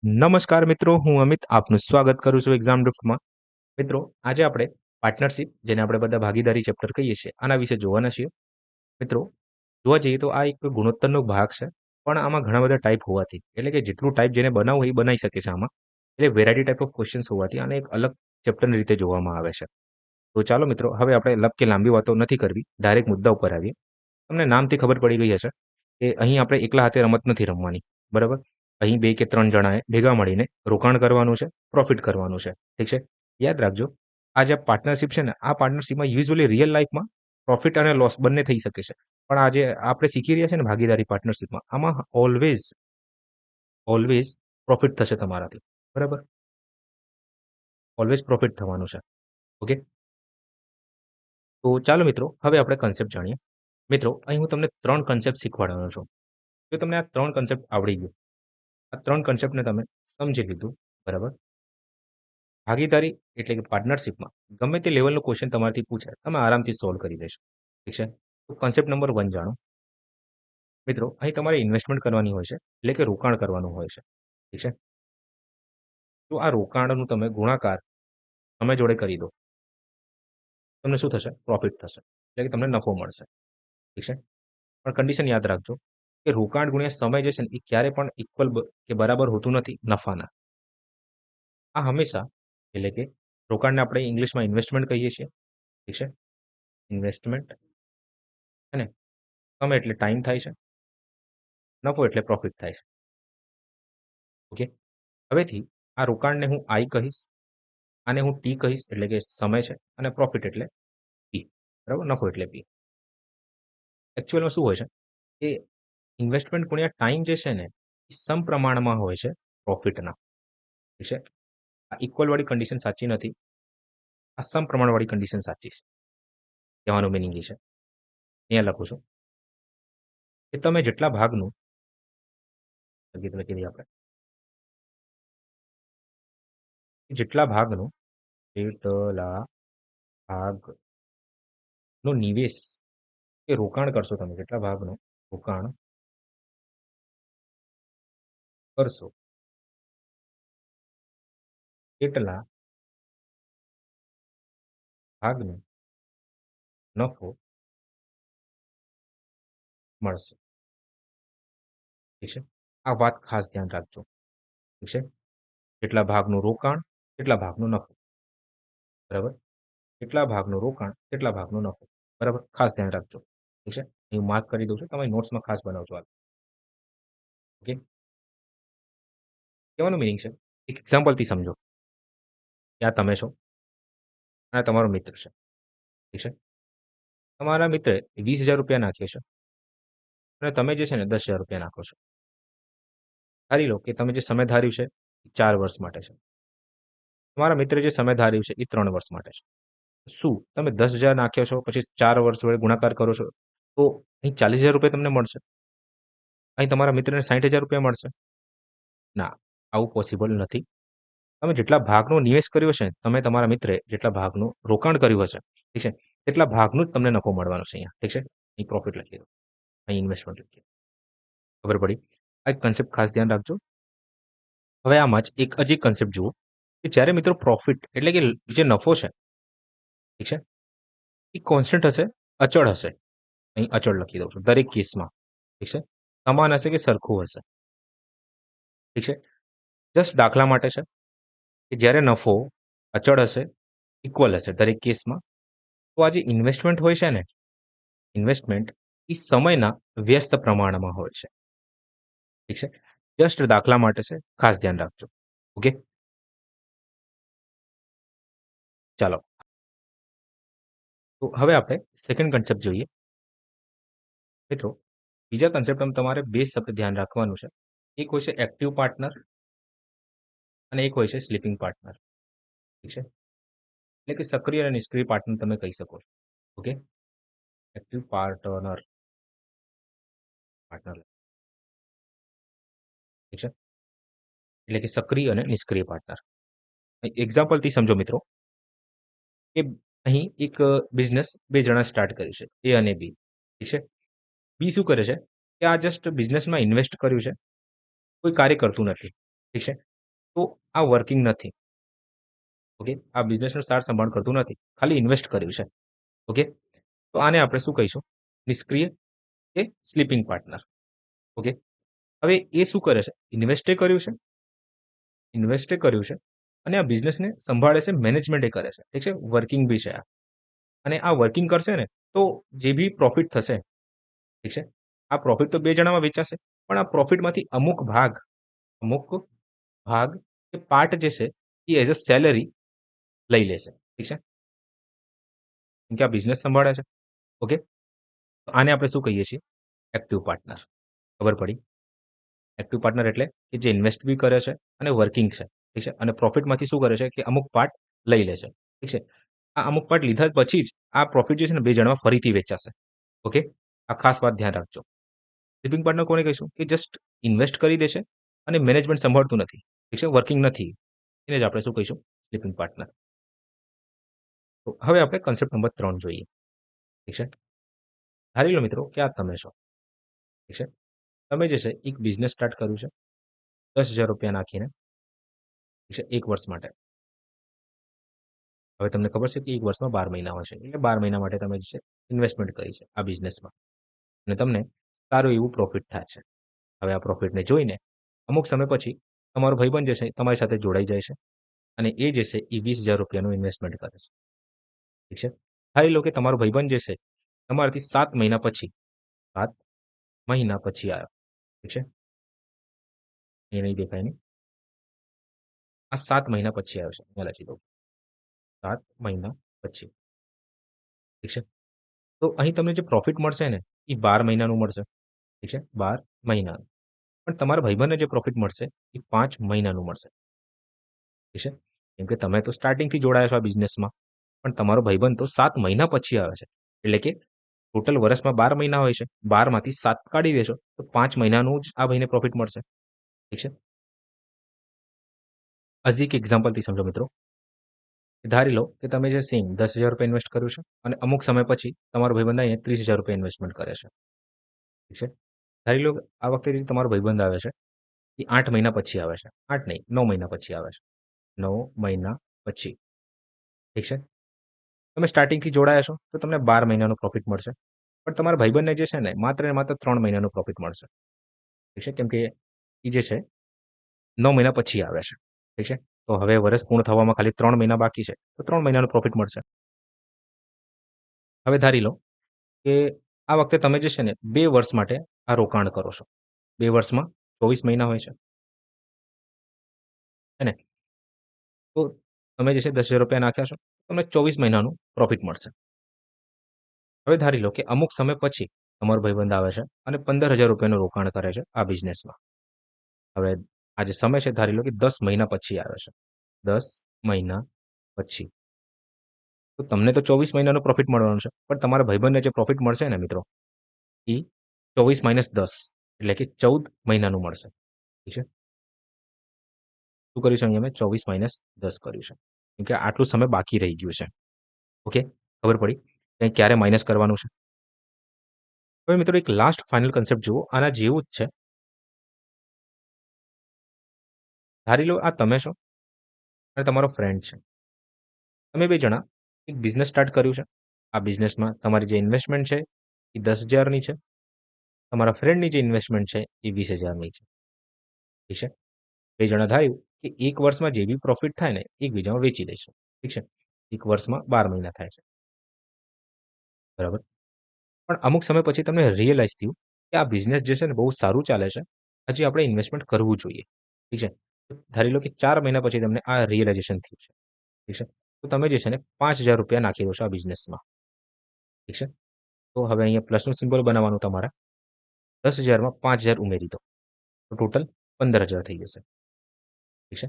નમસ્કાર મિત્રો, હું અમિત આપનું સ્વાગત કરું છું એક્ઝામ ડ્રિફ્ટમાં. મિત્રો, આજે આપણે પાર્ટનરશિપ જેને આપણે બધા ભાગીદારી ચેપ્ટર કહીએ છીએ, આના વિશે જોવાના છીએ. મિત્રો, જોવા જઈએ તો આ એક ગુણોત્તરનો ભાગ છે, પણ આમાં ઘણા બધા ટાઈપ હોવાથી, એટલે કે જેટલું ટાઈપ જેને બનાવવું હોય એ બનાવી શકે છે આમાં. એટલે વેરાયટી ટાઈપ ઓફ ક્વેશ્ચન્સ હોવાથી આને એક અલગ ચેપ્ટરની રીતે જોવામાં આવે છે. તો ચાલો મિત્રો, હવે આપણે લપ કે લાંબી વાતો નથી કરવી, ડાયરેક્ટ મુદ્દા ઉપર આવીએ. તમને નામથી ખબર પડી ગઈ હશે કે અહીં આપણે એકલા હાથે રમત નથી રમવાની, બરાબર? અહીં 2 કે 3 જણાએ ભેગા મળીને રોકાણ કરવાનું છે, પ્રોફિટ કરવાનું છે. ઠીક છે? યાદ રાખજો, આ જે પાર્ટનરશિપ છે ને, આ પાર્ટનરશિપમાં યુઝ્યુઅલી રિયલ લાઈફમાં પ્રોફિટ અને લોસ બંને થઈ શકે છે. પણ આ જે આપણે શીખી રહ્યા છે ને ભાગીદારી પાર્ટનરશિપમાં, આમાં ઓલવેઝ પ્રોફિટ થશે તમારાથી. બરાબર? ઓલવેઝ પ્રોફિટ થવાનું છે. ઓકે? તો ચાલો મિત્રો, હવે આપણે કન્સેપ્ટ જાણીએ. મિત્રો, અહીં હું તમને 3 કન્સેપ્ટ શીખવાડવાનો છું. જો તમને આ 3 કન્સેપ્ટ આવડી ગયું, આ 3 કન્સેપ્ટને તમે સમજી લીધું, બરાબર? ભાગીદારી એટલે કે પાર્ટનરશિપમાં ગમે તે લેવલનો ક્વેશ્ચન તમારાથી પૂછે, તમે આરામથી સોલ્વ કરી દેશો. ઠીક છે? તો કન્સેપ્ટ નંબર 1 જાણો. મિત્રો, અહીં તમારે ઇન્વેસ્ટમેન્ટ કરવાની હોય છે, એટલે કે રોકાણ કરવાનું હોય છે. ઠીક છે? તો આ રોકાણનું તમે ગુણાકાર સમય જોડે કરી દો. તમને શું થશે? પ્રોફિટ થશે. એટલે કે તમને નફો મળશે. ઠીક છે? પણ કન્ડિશન યાદ રાખજો કે રોકાણ ગુણ્યા સમય જે છે ને, એ ક્યારે પણ ઇક્વલ કે બરાબર હોતું નથી નફાના. આ હંમેશા, એટલે કે રોકાણને આપણે ઇંગ્લિશમાં ઇન્વેસ્ટમેન્ટ કહીએ છીએ. ઠીક છે? ઇન્વેસ્ટમેન્ટ અને સમય એટલે ટાઈમ થાય છે. નફો એટલે પ્રોફિટ થાય છે. ઓકે? હવેથી આ રોકાણને હું આઈ કહીશ, આને હું ટી કહીશ, એટલે કે સમય છે, અને પ્રોફિટ એટલે પી. બરાબર? નફો એટલે પી. એકચ્યુઅલમાં શું હોય છે કે ઇન્વેસ્ટમેન્ટ ગુણ્યા ટાઈમ જે છે ને, એ સમપ્રમાણમાં હોય છે પ્રોફિટના. ઠીક છે? આ ઇક્વલ વાળી કન્ડિશન સાચી નથી. આ સમપ્રમાણ વાળી કન્ડિશન સાચી છે. કહેવાનો મિનિંગ એ છે. અહીંયા લખું છું કે તમે જેટલા ભાગનું લખી દઈએ આપણે, જેટલા ભાગનું જેટલા ભાગનો નિવેશ કે રોકાણ કરશો, તમે જેટલા ભાગનું રોકાણ કરશો એટલા ભાગનો નફો મળશે. ઠીક છે? આ વાત ખાસ ધ્યાન રાખજો. ઠીક છે? જેટલા ભાગનું રોકાણ એટલા ભાગનો નફો. બરાબર? કેટલા ભાગનું રોકાણ કેટલા ભાગનો નફો. બરાબર? ખાસ ધ્યાન રાખજો. ઠીક છે? હું માર્ક કરી દઉં છું, તમારી નોટ્સમાં ખાસ બનાવજો આ. ઓકે? કહેવાનો મિનિંગ છે, એક એક્ઝામ્પલથી સમજો કે આ તમે છો અને તમારો મિત્ર છે. ઠીક છે? તમારા મિત્રે ₹20,000 નાખ્યો છે અને તમે જે છે ને ₹10,000 નાખો છો. ધારી લો કે તમે જે સમય ધાર્યું છે એ 4 વર્ષ માટે છે. તમારા મિત્રે જે સમય ધાર્યું છે એ 3 વર્ષ માટે છે. શું તમે 10,000 નાખ્યો છો, પછી 4 વર્ષ વડે ગુણાકાર કરો છો, તો અહીં ₹40,000 તમને મળશે? અહીં તમારા મિત્રને ₹60,000 મળશે? ના, આવું પોસિબલ નથી. તમે જેટલા ભાગનો નિવેશ કર્યો છે, તમે તમારા મિત્રે જેટલા ભાગનું રોકાણ કર્યું હશે, ઠીક છે? તેટલા ભાગનું જ તમને નફો મળવાનો છે અહીંયા. ઠીક છે? અહીં પ્રોફિટ લખી દો, અહીં ઇન્વેસ્ટમેન્ટ લખી દો. ખબર પડી? આ એક કન્સેપ્ટ ખાસ ધ્યાન રાખજો. હવે આમાં જ એક હજી કન્સેપ્ટ જુઓ કે જ્યારે મિત્રો પ્રોફિટ એટલે કે જે નફો છે, ઠીક છે? એ કોન્સ્ટન્ટ હશે, અચળ હશે. અહીં અચળ લખી દઉં છું દરેક કેસમાં. ઠીક છે? સમાન હશે કે સરખું હશે. ઠીક છે? જસ્ટ દાખલા માટે છે કે જ્યારે નફો અચળ હશે, ઇક્વલ હશે દરેક કેસમાં, તો આ જે ઇન્વેસ્ટમેન્ટ હોય છે ને, ઇન્વેસ્ટમેન્ટ એ સમયના વ્યસ્ત પ્રમાણમાં હોય છે. ઠીક છે? જસ્ટ દાખલા માટે છે, ખાસ ધ્યાન રાખજો. ઓકે? ચાલો. તો હવે આપણે સેકન્ડ કન્સેપ્ટ જોઈએ. મિત્રો, બીજા કન્સેપ્ટમાં તમારે 2 શબ્દ ધ્યાન રાખવાનું છે. એક હોય છે એક્ટિવ પાર્ટનર અને એક હોય છે સ્લીપિંગ પાર્ટનર. ઠીક છે? એટલે કે સક્રિય અને નિષ્ક્રિય પાર્ટનર તમે કહી શકો છો. ઓકે? Active partner, partner. ઠીક છે? એટલે કે સક્રિય અને નિષ્ક્રિય પાર્ટનર. એક્ઝામ્પલથી સમજો મિત્રો કે અહીં એક બિઝનેસ 2 જણા સ્ટાર્ટ કર્યું છે, એ અને બી. ઠીક છે? બી શું કરે છે કે આ જસ્ટ બિઝનેસમાં ઇન્વેસ્ટ કર્યું છે, કોઈ કાર્ય કરતું નથી. ઠીક છે? તો આ વર્કિંગ નથી. ઓકે? આ બિઝનેસનો સાર સંભાળ કરતું નથી. ખાલી ઇન્વેસ્ટ કર્યું છે. ઓકે? તો આને આપણે શું કહીશું? નિષ્ક્રિય કે સ્લીપિંગ પાર્ટનર. ઓકે? હવે એ શું કરે છે? ઇન્વેસ્ટે કર્યું છે અને આ બિઝનેસને સંભાળે છે, મેનેજમેન્ટ કરે છે. ઠીક છે? વર્કિંગ બી છે આ. અને આ વર્કિંગ કરશે ને તો જે બી પ્રોફિટ થશે, ઠીક છે? આ પ્રોફિટ તો 2 જણામાં વેચાશે. પણ આ પ્રોફિટમાંથી અમુક ભાગ કે પાર્ટ જે છે એ એઝ અ સેલરી લઈ લેશે. ઠીક છે? કેમ કે આ બિઝનેસ સંભાળે છે. ઓકે? તો આને આપણે શું કહીએ છીએ? Active partner. ખબર પડી? એક્ટિવ પાર્ટનર એટલે કે જે ઇન્વેસ્ટ બી કરે છે અને વર્કિંગ છે. ઠીક છે? અને પ્રોફિટમાંથી શું કરે છે કે અમુક પાર્ટ લઈ લે છે. ઠીક છે? આ અમુક પાર્ટ લીધા પછી જ આ પ્રોફિટ જે છે ને 2 જણામાં ફરીથી વેચાશે. ઓકે? આ ખાસ વાત ધ્યાન રાખજો. સ્લીપિંગ પાર્ટનર કોને કહીશું? કે જસ્ટ ઇન્વેસ્ટ કરી દે છે અને મેનેજમેન્ટ સંભાળતું નથી. ઠીક છે? વર્કિંગ નથી. એને જ આપણે શું કહીશું? Sleeping partner. તો હવે આપણે કન્સેપ્ટ નંબર 3 જોઈએ. ઠીક છે? ધારી લો મિત્રો કે આ તમે છો. ઠીક છે? તમે જે છે એક બિઝનેસ સ્ટાર્ટ કર્યું છે ₹10,000 નાખીને. ઠીક છે? 1 વર્ષ માટે. હવે તમને ખબર છે કે 1 વર્ષમાં 12 મહિના હોય છે. એટલે 12 મહિના માટે તમે જે છે ઇન્વેસ્ટમેન્ટ કરી છે આ બિઝનેસમાં અને તમને સારું એવું પ્રોફિટ થાય છે. હવે આ પ્રોફિટને જોઈને અમુક સમય પછી તમારો ભાઈબંધ જે છે તમારી સાથે જોડાઈ જાય છે અને એ જે છે એ ₹20,000 નું ઇન્વેસ્ટમેન્ટ કરે છે. ઠીક છે? ધારી લો કે તમારો ભાઈબંધ જે છે તમારાથી 7 મહિના પછી 7 મહિના પછી આવ્યો. ઠીક છે? એ નહીં દેખાય નહીં. આ 7 મહિના પછી આવ્યો છે. અહીંયા લખી દઉં. 7 મહિના પછી. ઠીક છે? તો અહીં તમને જે પ્રોફિટ મળશે ને એ 12 મહિનાનું મળશે. ઠીક છે? 12 મહિનાનું. પણ તમારા ભાઈબંધને જે પ્રોફિટ મળશે એ 5 મહિનાનું મળશે. ઠીક છે? કેમ કે તમે તો સ્ટાર્ટિંગથી જોડાયા છો આ બિઝનેસમાં. પણ તમારો ભાઈબંધ તો 7 મહિના પછી આવે છે. એટલે કે ટોટલ વર્ષમાં 12 મહિના હોય છે. 12 માંથી 7 કાઢી દેશો તો 5 મહિનાનું જ આ ભાઈને પ્રોફિટ મળશે. ઠીક છે? હજી એક એક્ઝામ્પલથી સમજો મિત્રો. ધારી લો કે તમે જે સેમ ₹10,000 ઇન્વેસ્ટ કર્યું છે અને અમુક સમય પછી તમારો ભાઈબંધ અહીંયા ₹30,000 ઇન્વેસ્ટમેન્ટ કરે છે. ઠીક છે? ધારી લો કે આ વખતે જે તમારો ભાઈબંધ આવે છે એ 8 મહિના પછી આવે છે. 8 નહીં 9 મહિના પછી આવે છે. 9 મહિના પછી. ઠીક છે? તમે સ્ટાર્ટિંગથી જોડાયા છો તો તમને 12 મહિનાનું પ્રોફિટ મળશે. પણ તમારા ભાઈબંધને જે છે ને માત્ર ને માત્ર 3 મહિનાનું પ્રોફિટ મળશે. ઠીક છે? કેમ કે એ જે છે 9 મહિના પછી આવે છે. ઠીક છે? તો હવે વર્ષ પૂર્ણ થવામાં ખાલી 3 મહિના બાકી છે. તો 3 મહિનાનું પ્રોફિટ મળશે. હવે ધારી લો કે આ વખતે તમે જે છે ને 2 વર્ષ માટે આ રોકાણ કરો છો. 2 વર્ષમાં 24 મહિના હોય છે. હે ને? તો તમે જે છે ₹10,000 નાખ્યા છો. તમને 24 મહિનાનું પ્રોફિટ મળશે. હવે ધારી લો કે અમુક સમય પછી તમારો ભાઈબંધ આવે છે અને ₹15,000 નું રોકાણ કરે છે આ બિઝનેસમાં. હવે આ જે સમય છે ધારી લો કે 10 મહિના પછી આવે છે. 10 મહિના પછી. તો તમને તો 24 મહિનાનું પ્રોફિટ મળવાનું છે. પણ તમારા ભાઈબંધને જે પ્રોફિટ મળશે ને મિત્રો, એ 24 માઈનસ 10 એટલે કે 14 મહિનાનું મળશે. ઠીક છે? શું કર્યું છે અહીંયા મેં 24 માઈનસ 10 કર્યું છે. કેમ કે આટલું સમય બાકી રહી ગયું છે. ઓકે? ખબર પડી? કે ક્યારે માઈનસ કરવાનું છે. હવે મિત્રો એક લાસ્ટ ફાઇનલ કન્સેપ્ટ જુઓ. આના જેવું જ છે. ધારી લો આ તમે છો અને તમારો ફ્રેન્ડ છે. તમે 2 જણા એક બિઝનેસ સ્ટાર્ટ કર્યું છે. આ બિઝનેસમાં તમારી જે ઇન્વેસ્ટમેન્ટ છે એ 10,000 ની છે. તમારા ફ્રેન્ડની જે ઇન્વેસ્ટમેન્ટ છે એ 20,000 ની છે. ઠીક છે? 2 જણા ધાર્યું કે 1 વર્ષમાં જે બી પ્રોફિટ થાય ને એકબીજામાં વેચી દઈશું. ઠીક છે? 1 વર્ષમાં 12 મહિના થાય છે. બરાબર? પણ અમુક સમય પછી તમને રિયલાઈઝ થયું કે આ બિઝનેસ જે છે ને બહુ સારું ચાલે છે. હજી આપણે ઇન્વેસ્ટમેન્ટ કરવું જોઈએ. ઠીક છે? ધારી લો કે 4 મહિના પછી તમને આ રિયલાઇઝેશન થયું છે. ઠીક છે? તો તમે જે છે ને ₹5,000 નાખી દો છો આ બિઝનેસમાં. ઠીક છે? તો હવે અહીંયા પ્લસનું સિમ્બોલ બનાવવાનું તમારે. 10,000 માં 5,000 ઉમેરી દો. તો ટોટલ 15,000 થઈ જશે. ઠીક છે?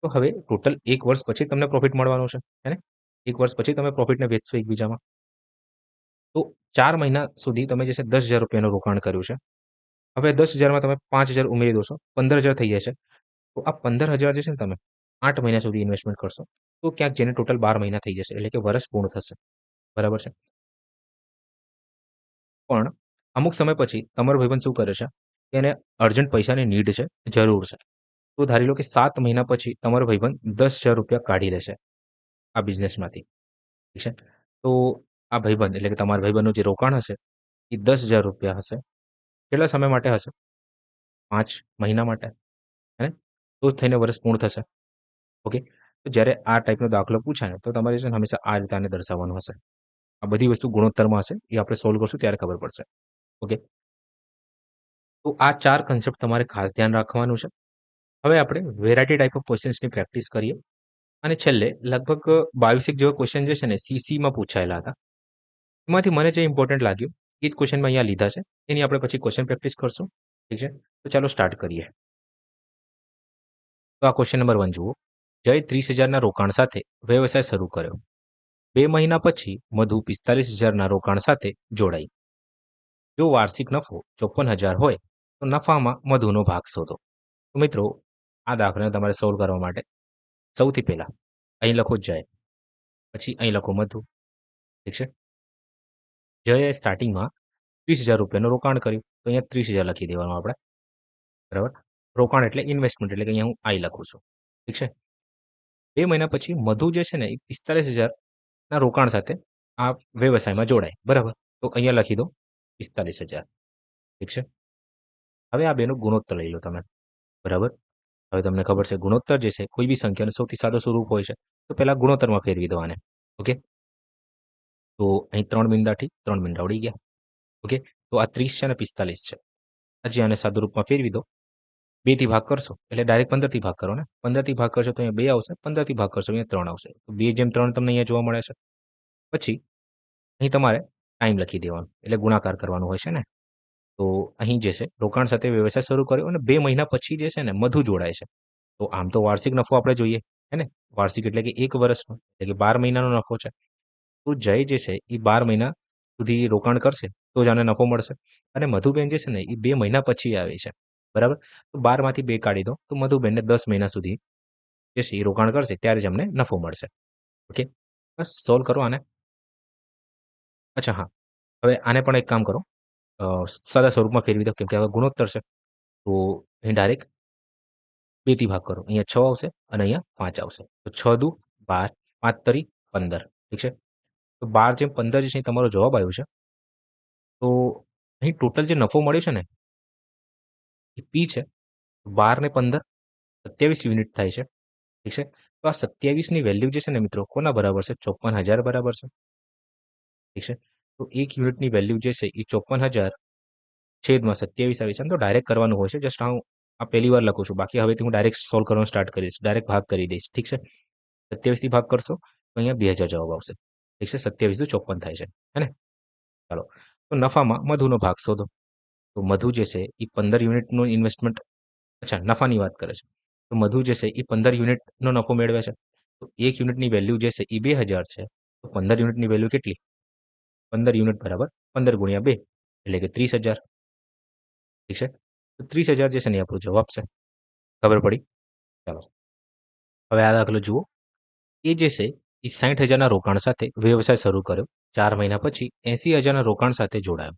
તો હવે ટોટલ 1 વર્ષ પછી તમને પ્રોફિટ મળવાનું છે. હે ને? 1 વર્ષ પછી તમે પ્રોફિટને વેચશો એકબીજામાં. તો 4 મહિના સુધી તમે જે છે ₹10,000 નું રોકાણ કર્યું છે. હવે 10,000 માં તમે 5,000 ઉમેરી દો છો. 15,000 થઈ જાય છે. તો આ 15,000 જે છે ને તમે 8 મહિના સુધી ઇન્વેસ્ટમેન્ટ કરશો. તો ક્યાંક જઈને ટોટલ 12 મહિના થઈ જશે. એટલે કે વર્ષ પૂર્ણ થશે. બરાબર છે? પણ અમુક સમય પછી તમારો ભાઈબંધ શું કરે છે કે એને અર્જન્ટ પૈસાની નીડ છે, જરૂર છે. તો ધારી લો કે 7 મહિના પછી તમારો ભાઈબંધ ₹10,000 કાઢી લેશે આ બિઝનેસમાંથી. ઠીક છે? તો આ ભાઈબંધ એટલે કે તમારા ભાઈબંધનું જે રોકાણ હશે એ ₹10,000 હશે. કેટલા સમય માટે હશે? 5 મહિના માટે. હે ને? તો જ થઈને વર્ષ પૂર્ણ થશે. ઓકે. તો જ્યારે આ ટાઈપનો દાખલો પૂછાય ને તો તમારે છે ને હંમેશા આ રીતે આને દર્શાવવાનું હશે. આ બધી વસ્તુ ગુણોત્તરમાં હશે. એ આપણે સોલ્વ કરશું ત્યારે ખબર પડશે. ઓકે. તો આ 4 કન્સેપ્ટ તમારે ખાસ ધ્યાન રાખવાનું છે. હવે આપણે વેરાયટી ટાઈપ ઓફ ક્વેશ્ચન્સની પ્રેક્ટિસ કરીએ. અને છેલ્લે લગભગ 22 જેવા ક્વેશ્ચન જે છે ને સીસીમાં પૂછાયેલા હતા. એમાંથી મને જે ઇમ્પોર્ટન્ટ લાગ્યું એ જ ક્વેશ્ચન મેં અહીંયા લીધા છે. એની આપણે પછી ક્વેશ્ચન પ્રેક્ટિસ કરશું. ઠીક છે? તો ચાલો સ્ટાર્ટ કરીએ. તો આ ક્વેશ્ચન નંબર 1 જુઓ. જય 30,000ના રોકાણ સાથે વ્યવસાય શરૂ કર્યો. 2 મહિના પછી મધુ 45,000ના રોકાણ સાથે જોડાઈ. જો વાર્ષિક નફો 54,000 હોય તો નફામાં મધુનો ભાગ શોધો. તો મિત્રો આ દાખલાને તમારે સોલ્વ કરવા માટે સૌથી પહેલા અહીં લખો જય, પછી અહીં લખો મધુ. ઠીક છે? જયે સ્ટાર્ટિંગમાં ₹30,000નું રોકાણ કર્યું તો અહીંયા 30,000 લખી દેવાનું આપણે. બરાબર? રોકાણ એટલે ઇન્વેસ્ટમેન્ટ એટલે કે અહીંયા હું આઈ લખું છું. ઠીક છે? 2 મહિના પછી મધુ જે છે ને એ 45,000ના રોકાણ સાથે આ વ્યવસાયમાં જોડાય. બરાબર? તો અહીંયા લખી દો 45,000. ઠીક છે? હવે આ બેનો ગુણોત્તર લઈ લો તમે. બરાબર? હવે તમને ખબર છે ગુણોત્તર જે છે કોઈ બી સંખ્યાનું સૌથી સાદું સ્વરૂપ હોય છે. તો પહેલા ગુણોત્તરમાં ફેરવી દો આને. ઓકે? તો અહીં 3 મીંડાથી 3 મીંડા ઉડી ગયા. ઓકે? તો આ 30 છે અને 45 છે. હજી આને સાદું રૂપમાં ફેરવી દો. 2 થી ભાગ કરશો એટલે ડાયરેક્ટ 15 થી ભાગ કરો ને. 15 થી ભાગ કરશો તો અહીંયા 2 આવશે. 15 થી ભાગ કરશો અહીંયા 3 આવશે. તો 2/3 તમને અહીંયા જોવા મળે છે. પછી અહીં તમારે ટાઈમ લખી દેવાનો એટલે ગુણાકાર કરવાનો હોય છે ને. તો અહીં જે છે રોકાણ સાથે વ્યવસાય શરૂ કર્યો અને 2 મહિના પછી જે છે ને મધુ જોડાય છે. તો આમ તો વાર્ષિક નફો આપણે જોઈએ, હે ને? વાર્ષિક એટલે કે 1 વર્ષનો એટલે કે 12 મહિનાનો નફો છે. તો જય જે છે એ 12 મહિના સુધી રોકાણ કરશે તો જ આને નફો મળશે. અને મધુબેન જે છે ને એ 2 મહિના પછી આવી છે. બરાબર? તો 12 માંથી 2 કાઢી દો તો મધુબેનને 10 મહિના સુધી જે છે એ રોકાણ કરશે ત્યારે જ અમને નફો મળશે. ઓકે? બસ સોલ્વ કરો આને. અચ્છા હા, હવે આને પણ એક કામ કરો, સાદા સ્વરૂપમાં ફેરવી દો કેમ કે હવે ગુણોત્તર છે. તો અહીં ડાયરેક્ટ 2 થી ભાગ કરો. અહીંયા 6 આવશે અને અહીંયા 5 આવશે. તો 6 દુ 12, 5 તરી 15. ઠીક છે? તો 12/15 જે છે એ તમારો જવાબ આવ્યો છે. તો અહીં ટોટલ જે નફો મળ્યો છે ને એ પી છે. 12 ને 15 27 યુનિટ થાય છે. ઠીક છે? તો આ 27ની વેલ્યુ જે છે ને મિત્રો કોના બરાબર છે? 54,000 બરાબર છે. ઠીક છે? તો 1 યુનિટની વેલ્યુ જે છે એ 54,000 છેદમાં 27 આવી છે. આમ તો ડાયરેક્ટ કરવાનું હોય છે. જસ્ટ હું આ પહેલી વાર લખું છું. બાકી હવેથી હું ડાયરેક્ટ સોલ્વ કરવાનું સ્ટાર્ટ કરીશ. ડાયરેક્ટ ભાગ કરી દઈશ. ઠીક છે? 27 થી ભાગ કરશો તો અહીંયા 2,000 જવાબ આવશે. ઠીક છે? 27 દુ 54 થાય છે. હે ને? ચાલો. તો નફામાં મધુનો ભાગ શોધો. તો મધુ જે છે એ 15 યુનિટનું ઇન્વેસ્ટમેન્ટ, અચ્છા નફાની વાત કરે છે. તો મધુ જે છે એ 15 યુનિટનો નફો મેળવે છે. તો 1 યુનિટની વેલ્યુ જે છે એ 2,000 છે. તો 15 યુનિટની વેલ્યુ કેટલી? 15 યુનિટ બરાબર 15 ગુણ્યા 2 એટલે કે 30,000. ઠીક છે? તો 30,000 જે છે ને એ આપણો જવાબ છે. ખબર પડી? ચાલો. હવે આ દાખલો જુઓ. એ જે છે એ 60,000ના રોકાણ સાથે વ્યવસાય શરૂ કર્યો. 4 મહિના પછી 80,000ના રોકાણ સાથે જોડાયો.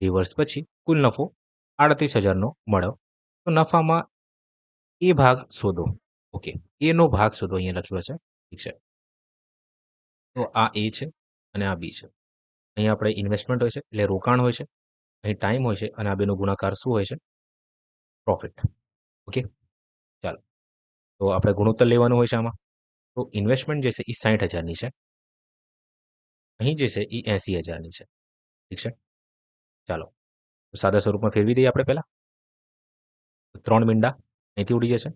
2 વર્ષ પછી કુલ નફો 38,000નો મળ્યો. તો નફામાં એ ભાગ શોધો. ઓકે. એનો ભાગ શોધો અહીંયા લખ્યો છે. ઠીક છે? તો આ એ છે અને આ બી છે. અહીંયા આપણે ઇન્વેસ્ટમેન્ટ હોય છે એટલે રોકાણ હોય છે. અહીં ટાઈમ હોય છે અને આ બેનો ગુણાકાર શું હોય છે? પ્રોફિટ. ઓકે? ચાલો. તો આપણે ગુણોત્તર લેવાનું હોય છે આમાં. તો ઇન્વેસ્ટમેન્ટ જે છે એ 60,000ની છે. અહીં જે છે એ 80,000ની છે. ઠીક છે? ચાલો. તો સાદા સ્વરૂપમાં ફેરવી દઈએ આપણે પહેલા. 3 મીંડા અહીંથી ઉડી જશે.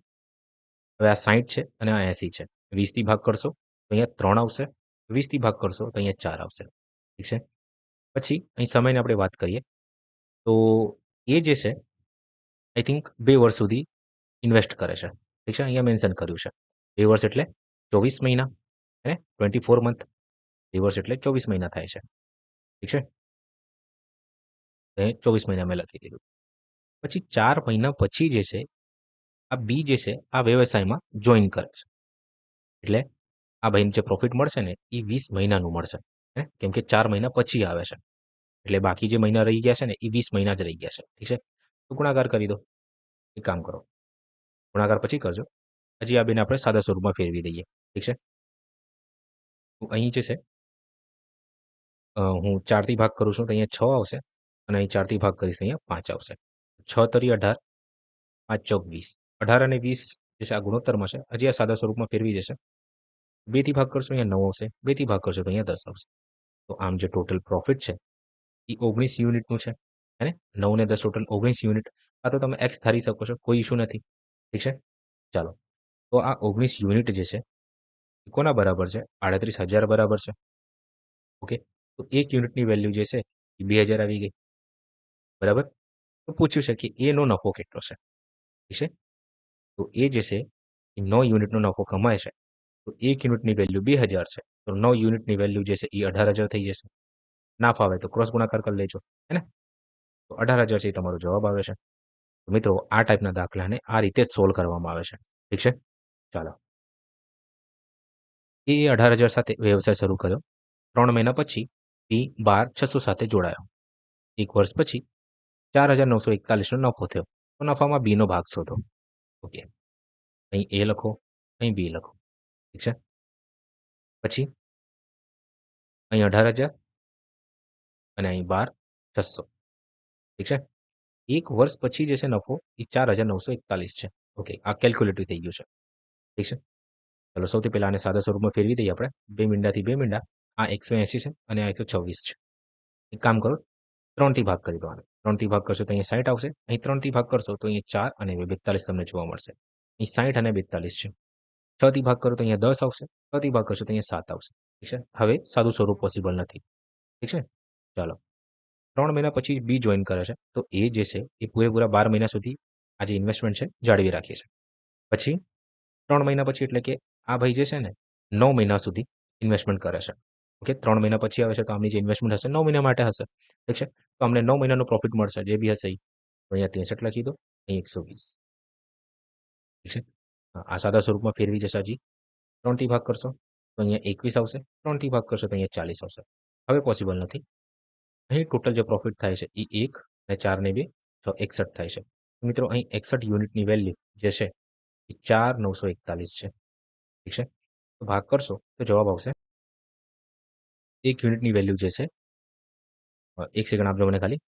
હવે આ 60 છે અને આ 80 છે. 20 થી ભાગ કરશો તો અહીંયા 3 આવશે. 20 થી ભાગ કરશો તો અહીંયા 4 આવશે. ઠીક છે? પછી અહીં સમયની આપણે વાત કરીએ તો એ જે છે આઈ થિંક 2 વર્ષ સુધી ઇન્વેસ્ટ કરે છે. ઠીક છે? અહીંયા મેન્શન કર્યું છે. 2 વર્ષ એટલે 24 મહિના, હે 24 મંથ. 2 વર્ષ એટલે 24 મહિના થાય છે. ઠીક છે? અહીં 24 મહિના મેં લખી દીધું. પછી 4 મહિના પછી જે છે આ બી જે છે આ વ્યવસાયમાં જોઈન કરે છે. એટલે આ ભાઈને જે પ્રોફિટ મળશે ને એ 20 મહિનાનું મળશે. હે કેમ કે 4 મહિના પછી આવે છે. એટલે બાકી જે મહિના રહી ગયા છે ને એ 20 મહિના જ રહી ગયા છે. ઠીક છે? તો ગુણાકાર કરી દો. એક કામ કરો. ગુણાકાર પછી કરજો. હજી આ બેને આપણે સાદા સ્વરૂપમાં ફેરવી દઈએ. ઠીક છે? તો અહીં જે છે હું 4થી ભાગ કરું છું તો અહીંયા 6 આવશે અને અહીં 4થી ભાગ કરીશ તો અહીંયા 5 આવશે. 6 તરી 18, 5 ચોક 20. 18 અને 20 જે છે આ ગુણોત્તરમાં છે. હજી આ સાદા સ્વરૂપમાં ફેરવી જશે. 2 થી ભાગ કરશો અહીંયા 9 આવશે. 2 થી ભાગ કરશો તો અહીંયા 10 આવશે. તો આમ જે ટોટલ પ્રોફિટ છે એ 19 યુનિટનું છે. હે ને? 9 ને 10 ટોટલ 19 યુનિટ. આ તો તમે એક્સ ધારી શકો છો. કોઈ ઇશ્યુ નથી. ઠીક છે? ચાલો. તો આ 19 યુનિટ જે છે એ કોના બરાબર છે? 38,000 બરાબર છે. ઓકે? તો 1 યુનિટની વેલ્યુ જે છે એ 2,000 આવી ગઈ. બરાબર? તો પૂછ્યું છે કે એનો નફો કેટલો છે? ઠીક છે? તો એ જે છે એ 9 યુનિટનો નફો કમાય છે. તો 1 યુનિટની વેલ્યુ 2,000 છે. તો 9 યુનિટની વેલ્યુ જે છે એ 18,000 થઈ જશે. ના ફાવે તો ક્રોસ ગુણાકાર કરી લેજો. હે ને? તો 18,000 છે એ તમારો જવાબ આવે છે. તો મિત્રો આ ટાઈપના દાખલાને આ રીતે જ સોલ્વ કરવામાં આવે છે. ઠીક છે? ચાલો. એ 18,000 સાથે વ્યવસાય શરૂ કર્યો. 3 મહિના પછી એ 12,600 સાથે જોડાયો. 1 વર્ષ પછી 4,941નો નફો થયો. તો નફામાં બીનો ભાગ શોધો. ઓકે. અહીં એ લખો, અહીં બી લખો. ઠીક છે? પછી અહીં 18,000 અને અહીં 12,600. ઠીક છે? 1 વર્ષ પછી જે છે નફો એ 4,941 છે. ઓકે. આ કેલ્ક્યુલેટિવ થઈ ગયું છે. ઠીક છે? ચાલો સૌથી પહેલાં આને સાદા સ્વરૂપમાં ફેરવી દઈએ આપણે. 2 મીંડાથી 2 મીંડા. આ 180 છે અને આ 126 છે. એક કામ કરો 3થી ભાગ કરી દો આને. 3થી ભાગ કરશો તો અહીંયા 60 આવશે. અહીં 3થી ભાગ કરશો તો અહીંયા 4 અને 42 તમને જોવા મળશે. અહીં 60 અને 42 છે. 6થી ભાગ કરો તો અહીંયા 10 આવશે. 6થી ભાગ કરશો તો અહીંયા 7 આવશે. ઠીક છે? હવે સાદું સ્વરૂપ પોસિબલ નથી. ઠીક છે? ચાલો. 3 મહિના પછી બી જોઈન કરે છે. તો એ જે છે એ પૂરેપૂરા 12 મહિના સુધી આ જે ઇન્વેસ્ટમેન્ટ છે જાળવી રાખીએ છે. પછી 3 મહિના પછી એટલે કે આ ભાઈ જે છે ને 9 મહિના સુધી ઇન્વેસ્ટમેન્ટ કરે છે. ઓકે 3 મહિના પછી આવે છે તો આમની જે ઇન્વેસ્ટમેન્ટ હશે 9 મહિના માટે હશે. ઠીક છે? તો અમને 9 મહિનાનો પ્રોફિટ મળશે જે બી હશે એ. તો અહીંયા 63 લખી દો, અહીં 120. ઠીક છે? આ સાદા સ્વરૂપમાં ફેરવી જશે હજી. 3થી ભાગ કરશો તો અહીંયા 21 આવશે. 3થી ભાગ કરશો તો અહીંયા 40 આવશે. હવે પોસિબલ નથી. અહીં ટોટલ જે પ્રોફિટ થાય છે એ 1 અને 4 ને 2 6 61 થાય છે. મિત્રો અહીં 61 યુનિટની વેલ્યુ જે છે એ 4,941 છે. ઠીક છે? તો ભાગ કરશો તો જવાબ આવશે 1 યુનિટની વેલ્યુ જે છે 1 સેકન્ડ આપજો મને ખાલી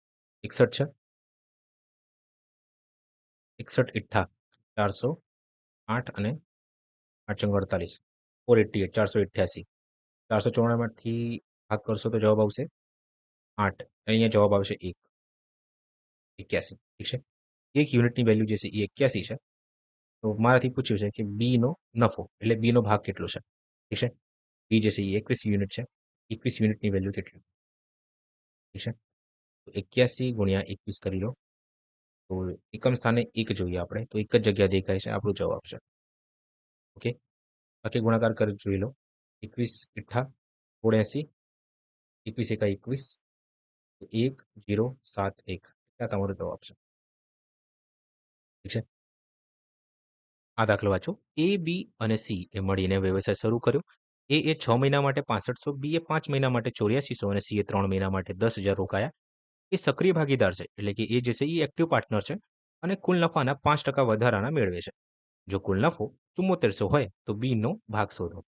61 છે 61 ઇઠ્ઠા 408 અને 8 ચોંગ 48 488 488 494માંથી ભાગ કરશો તો જવાબ આવશે 8. અહીંયા જવાબ આવશે 1 81. ઠીક છે? 1 યુનિટની વેલ્યુ જે છે એ 81 છે. તો મારાથી પૂછ્યું છે કે બીનો નફો એટલે બીનો ભાગ કેટલો છે? ઠીક છે? બી જે છે એ 21 યુનિટ છે. 21 યુનિટની વેલ્યુ કેટલી? ઠીક છે? તો 81 ગુણ્યા 21 કરી લો. તો એકમ સ્થાને 1 જોઈએ આપણે. તો એક જ જગ્યા દેખાય છે. આપણો જવાબ છે. ઓકે? બાકી ગુણાકાર કરી જોઈ લો. 21 ઇઠ્ઠા 84 21 એકા 21 તો 1071 આ તમારો જવાબ છે. ઠીક છે? આ દાખલો વાંચો. એ, બી અને સી એ મળીને વ્યવસાય શરૂ કર્યો. એ 6 મહિના માટે 6500, બી એ 5 મહિના માટે 8400 અને સી એ 3 મહિના માટે 10,000 રોકાયા. એ સક્રિય ભાગીદાર છે. એટલે કે એ જે છે એ એક્ટિવ પાર્ટનર છે અને કુલ નફાના 5% વધારાના મેળવે છે. જો કુલ નફો 7400 હોય તો બીનો ભાગ શોધો.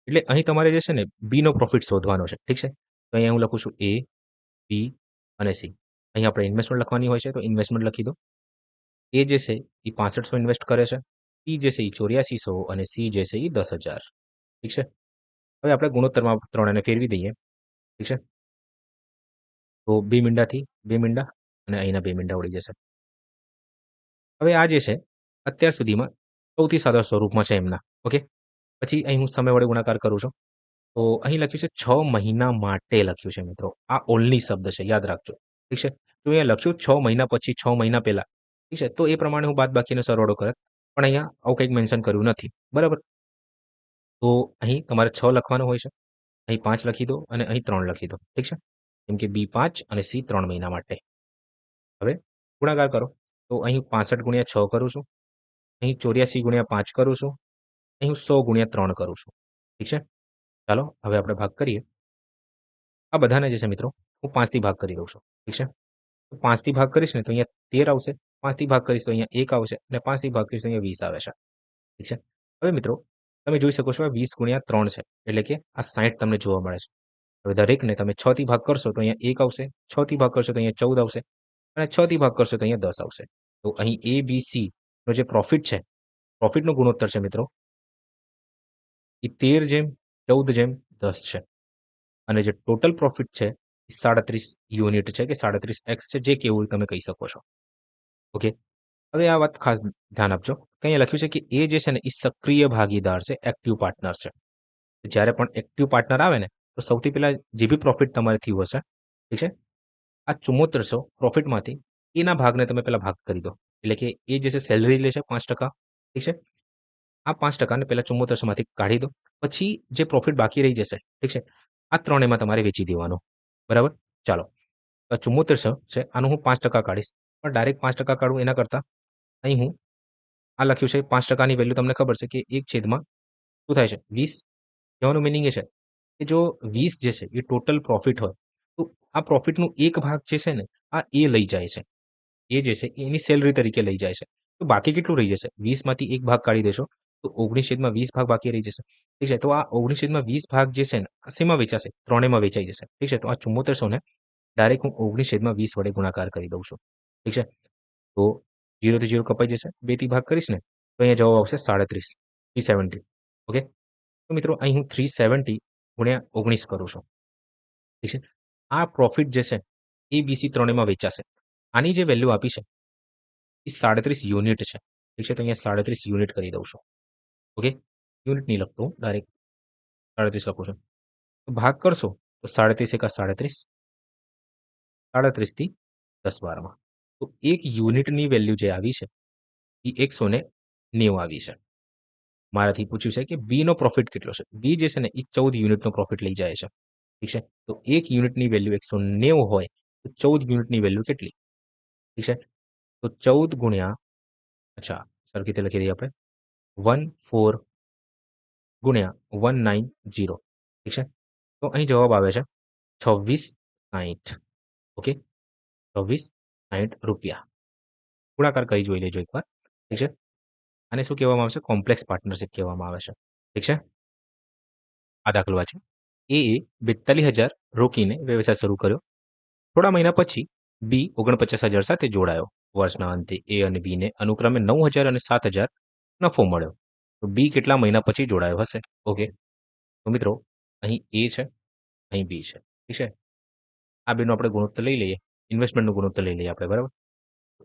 એટલે અહીં તમારે જે છે ને બીનો પ્રોફિટ શોધવાનો છે. ઠીક છે? તો અહીંયા હું લખું છું એ, બી અને સી. અહીં આપણે ઇન્વેસ્ટમેન્ટ લખવાની હોય છે તો ઇન્વેસ્ટમેન્ટ લખી દો. એ જે છે એ 6500 ઇન્વેસ્ટ કરે છે. બી જે છે એ 8400 અને સી જે છે એ 10,000. ઠીક છે? હવે આપણે ગુણોત્તરમાં 3 ને ફેરવી દઈએ. ઠીક છે? તો 2 મીંડાથી 2 મીંડા અને અહીંના 2 મીંડા ઉડી જશે. હવે આ જે છે અત્યાર સુધીમાં સૌથી સાદા સ્વરૂપમાં છે એમના. ઓકે? પછી અહીં હું સમય વડે ગુણાકાર કરું છું. તો અહીં લખ્યું છે 6 મહિના માટે લખ્યું છે મિત્રો. આ ઓન્લી શબ્દ છે યાદ રાખજો. ઠીક છે? તો અહીંયા લખ્યું 6 મહિના પછી 6 મહિના પહેલા. ઠીક છે? તો એ પ્રમાણે હું બાદબાકીનો સરવાળો કરત. પણ અહીંયા આવું કંઈક મેન્શન કર્યું નથી. બરાબર? તો અહીં તમારે 6 લખવાનું હોય છે. અહીં 5 લખી દો અને અહીં 3 લખી દો. ઠીક છે? કેમ કે બી 5 અને સી 3 મહિના માટે. હવે ગુણાકાર કરો. તો અહીં 65 ગુણ્યા 6 કરું છું. અહીં 84 ગુણ્યા 5 કરું છું. અહીં હું 100 ગુણ્યા 3 કરું છું. ઠીક છે? ચાલો હવે આપણે ભાગ કરીએ. આ બધાને જે છે મિત્રો હું 5થી ભાગ કરી દઉં છું. ઠીક છે? તો 5 થી ભાગ કરીશ ને તો અહીંયા 13 આવશે, 5 થી ભાગ કરીશ તો અહીંયા 1 આવશે અને 5 થી ભાગ કરીશ તો અહીંયા 20 આવે છે. ઠીક છે. હવે મિત્રો તમે જોઈ શકો છો આ 20 ગુણ્યા 3 છે. એટલે કે આ 60 તમને જોવા મળે છે. હવે દરેકને તમે 6 થી ભાગ કરશો તો અહીંયા 1 આવશે, 6 થી ભાગ કરશો તો અહીંયા 14 આવશે અને 6 થી ભાગ કરશો તો અહીંયા 10 આવશે. તો અહીં A, B, C નો જે પ્રોફિટ છે, પ્રોફિટનો ગુણોત્તર છે મિત્રો એ 13:14:10 છે. અને જે ટોટલ પ્રોફિટ છે એ 37 યુનિટ છે કે 37x છે, જે કેવું તમે કહી શકો છો. ઓકે. હવે આ વાત ખાસ ધ્યાન આપજો કે અહીંયા લખ્યું છે કે એ જે છે ને એ સક્રિય ભાગીદાર છે, એક્ટિવ પાર્ટનર છે. જ્યારે પણ એક્ટિવ પાર્ટનર આવે ને તો સૌથી પહેલા જે બી પ્રોફિટ તમારે થયું હશે, ઠીક છે, આ 7400 પ્રોફિટમાંથી એના ભાગને તમે પહેલા ભાગ કરી દો. એટલે કે એ જે છે સેલરી લે છે 5%, ઠીક છે. આ 5% ને પહેલા 7400 માંથી કાઢી દો. પછી જે પ્રોફિટ બાકી રહી જશે, ઠીક છે, આ ત્રણેયમાં તમારે વેચી દેવાનો. બરાબર? ચાલો. તો 7400 છે, આનું હું 5% કાઢીશ. પણ ડાયરેક્ટ 5% કાઢું એના કરતાં અહીં હું આ લખ્યું છે 5%ની વેલ્યુ તમને ખબર છે કે 1/, શું થાય છે 20. કહેવાનું મિનિંગ એ છે કે જો 20 જે છે એ ટોટલ પ્રોફિટ હોય તો આ પ્રોફિટનું એક ભાગ જે છે ને આ એ લઈ જાય છે. એ જે છે એની સેલરી તરીકે લઈ જાય છે. તો બાકી કેટલું રહી જશે? 20 માંથી એક ભાગ કાઢી દેશો તો 19/20 ભાગ બાકી રહી જશે. ઠીક છે. તો આ 19/20 ભાગ જે છે ને આ શેમાં વેચાશે? ત્રણેયમાં વેચાઈ જશે. ઠીક છે. તો આ 7400 ને ડાયરેક્ટ હું 19/20 વડે ગુણાકાર કરી દઉં છું. ઠીક છે. તો 0 થી 0 કપાઈ જશે. 2 થી ભાગ કરીશ ને તો અહીંયા જવાબ આવશે 37, 370. ઓકે. તો મિત્રો અહીં હું 370 ગુણ્યા 19 કરું છું. ઠીક છે. આ પ્રોફિટ જે છે એ BC ત્રણેયમાં વેચાશે. આની જે વેલ્યુ આપી છે એ 37 યુનિટ છે. ઠીક છે. તો અહીંયા 37 યુનિટ કરી દઉં છું. ઓકે. યુનિટ નહીં લખતો, ડાયરેક્ટ 37 લખું છું. તો ભાગ કરશો તો 37 એકા 37, 37 થી 10/12માં. તો એક યુનિટની વેલ્યુ જે આવી છે એ 190 આવી છે. મારાથી પૂછ્યું છે કે બી નો પ્રોફિટ કેટલો છે? બી જે છે ને એ 14 યુનિટનો પ્રોફિટ લઈ જાય છે. ઠીક છે. તો એક યુનિટની વેલ્યુ 190 હોય તો 14 યુનિટની વેલ્યુ કેટલી? ઠીક છે. તો 14 ગુણ્યા, અચ્છા સરખી રીતે લખી દઈએ આપણે, 14 ગુણ્યા 190. ઠીક છે. તો અહીં જવાબ આવે છે 2660. ઓકે. 2660 રૂપિયા. ગુણાકાર કરી જોઈ લેજો એકવાર. ઠીક છે. આને શું કહેવામાં આવે છે? કોમ્પ્લેક્સ પાર્ટનરશિપ કહેવામાં આવે છે. ઠીક છે. આ દાખલો વાંચો. એ 42,000 રોકીને વ્યવસાય શરૂ કર્યો. થોડા મહિના પછી બી 49,000 સાથે જોડાયો. વર્ષના અંતે એ અને બીને અનુક્રમે 9,000 અને 7,000 નફો મળ્યો. તો બી કેટલા મહિના પછી જોડાયો હશે? ઓકે. તો મિત્રો અહીં એ છે, અહીં બી છે. ઠીક છે. આ બેનો આપણે ગુણોત્તર લઈ લઈએ. ઇન્વેસ્ટમેન્ટનો ગુણોત્તર લઈ લઈએ આપણે, બરાબર?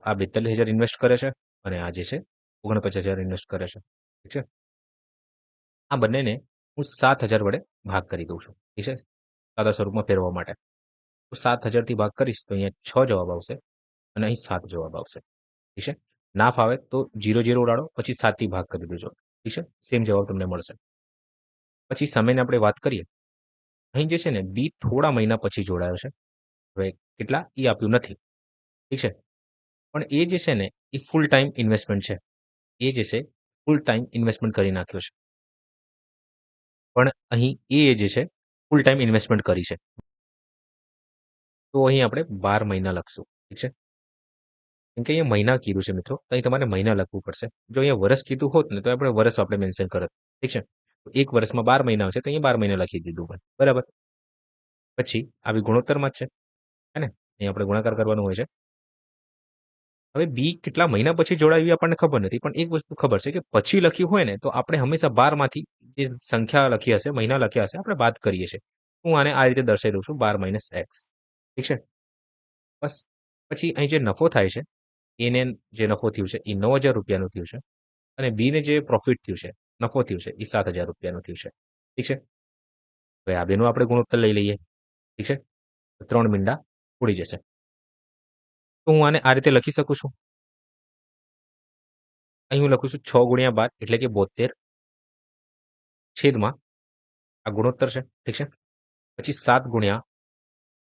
આ 42,000 ઇન્વેસ્ટ કરે છે અને આ જે છે 49,000 ઇન્વેસ્ટ કરે છે. ઠીક છે. આ બંનેને હું 7,000 વડે ભાગ કરી દઉં છું. ઠીક છે. સાદા સ્વરૂપમાં ફેરવવા માટે. તો 7,000 થી ભાગ કરીશ તો અહીંયા 6 જવાબ આવશે અને અહીં 7 જવાબ આવશે. ઠીક છે. ના ફાવે તો 0 ઉડાડો, પછી 7 થી ભાગ કરી દેજો. ઠીક છે. સેમ જવાબ તમને મળશે. પછી સમયની આપણે વાત કરીએ. અહીં જે છે ને બી થોડા મહિના પછી જોડાયો છે. હવે કેટલા એ આપ્યું નથી. ઠીક છે. પણ એ જે છે ને એ ફૂલ ટાઈમ ઇન્વેસ્ટમેન્ટ છે. એ જે છે ફૂલ ટાઈમ ઇન્વેસ્ટમેન્ટ કરી નાખ્યો છે. પણ અહીં એ જે છે ફૂલ ટાઈમ ઇન્વેસ્ટમેન્ટ કરી છે. તો અહીં આપણે 12 મહિના લખશું. ઠીક છે. કેમ કે અહીંયા મહિના કીધું છે મિત્રો, તો અહીં તમારે મહિના લખવું પડશે. જો અહીંયા વર્ષ કીધું હોત ને તો આપણે વર્ષ આપણે મેન્શન કરત. ઠીક છે. તો એક વર્ષમાં 12 મહિના છે તો અહીંયા 12 મહિના લખી દીધું હોય. બરાબર. પછી આવી ગુણોત્તરમાં જ છે. હે ને? અહીં આપણે ગુણાકાર કરવાનું હોય છે. હવે બી કેટલા મહિના પછી જોડાયું એ આપણને ખબર નથી. પણ એક વસ્તુ ખબર છે કે પછી લખ્યું હોય ને તો આપણે હંમેશા 12 માંથી જે સંખ્યા લખી હશે, મહિના લખ્યા હશે, આપણે બાદ કરીએ છીએ. હું આને આ રીતે દર્શાવી દઉં છું 12 - x. ઠીક છે. બસ. પછી અહીં જે નફો થાય છે, એને જે નફો થયું છે એ 9,000 રૂપિયાનું થયું છે અને બીને જે પ્રોફિટ થયું છે, નફો થયું છે એ 7,000 રૂપિયાનું થયું છે. ઠીક છે. હવે આ બેનું આપણે ગુણોત્તર લઈ લઈએ. ઠીક છે. તો 3 મીંડા ઉડી જશે. તો હું આને આ રીતે લખી શકું છું. અહીં હું લખું છું 6 ગુણ્યા 12 એટલે કે 72 છેદમાં આ ગુણોત્તર છે. ઠીક છે. પછી 7 ગુણ્યા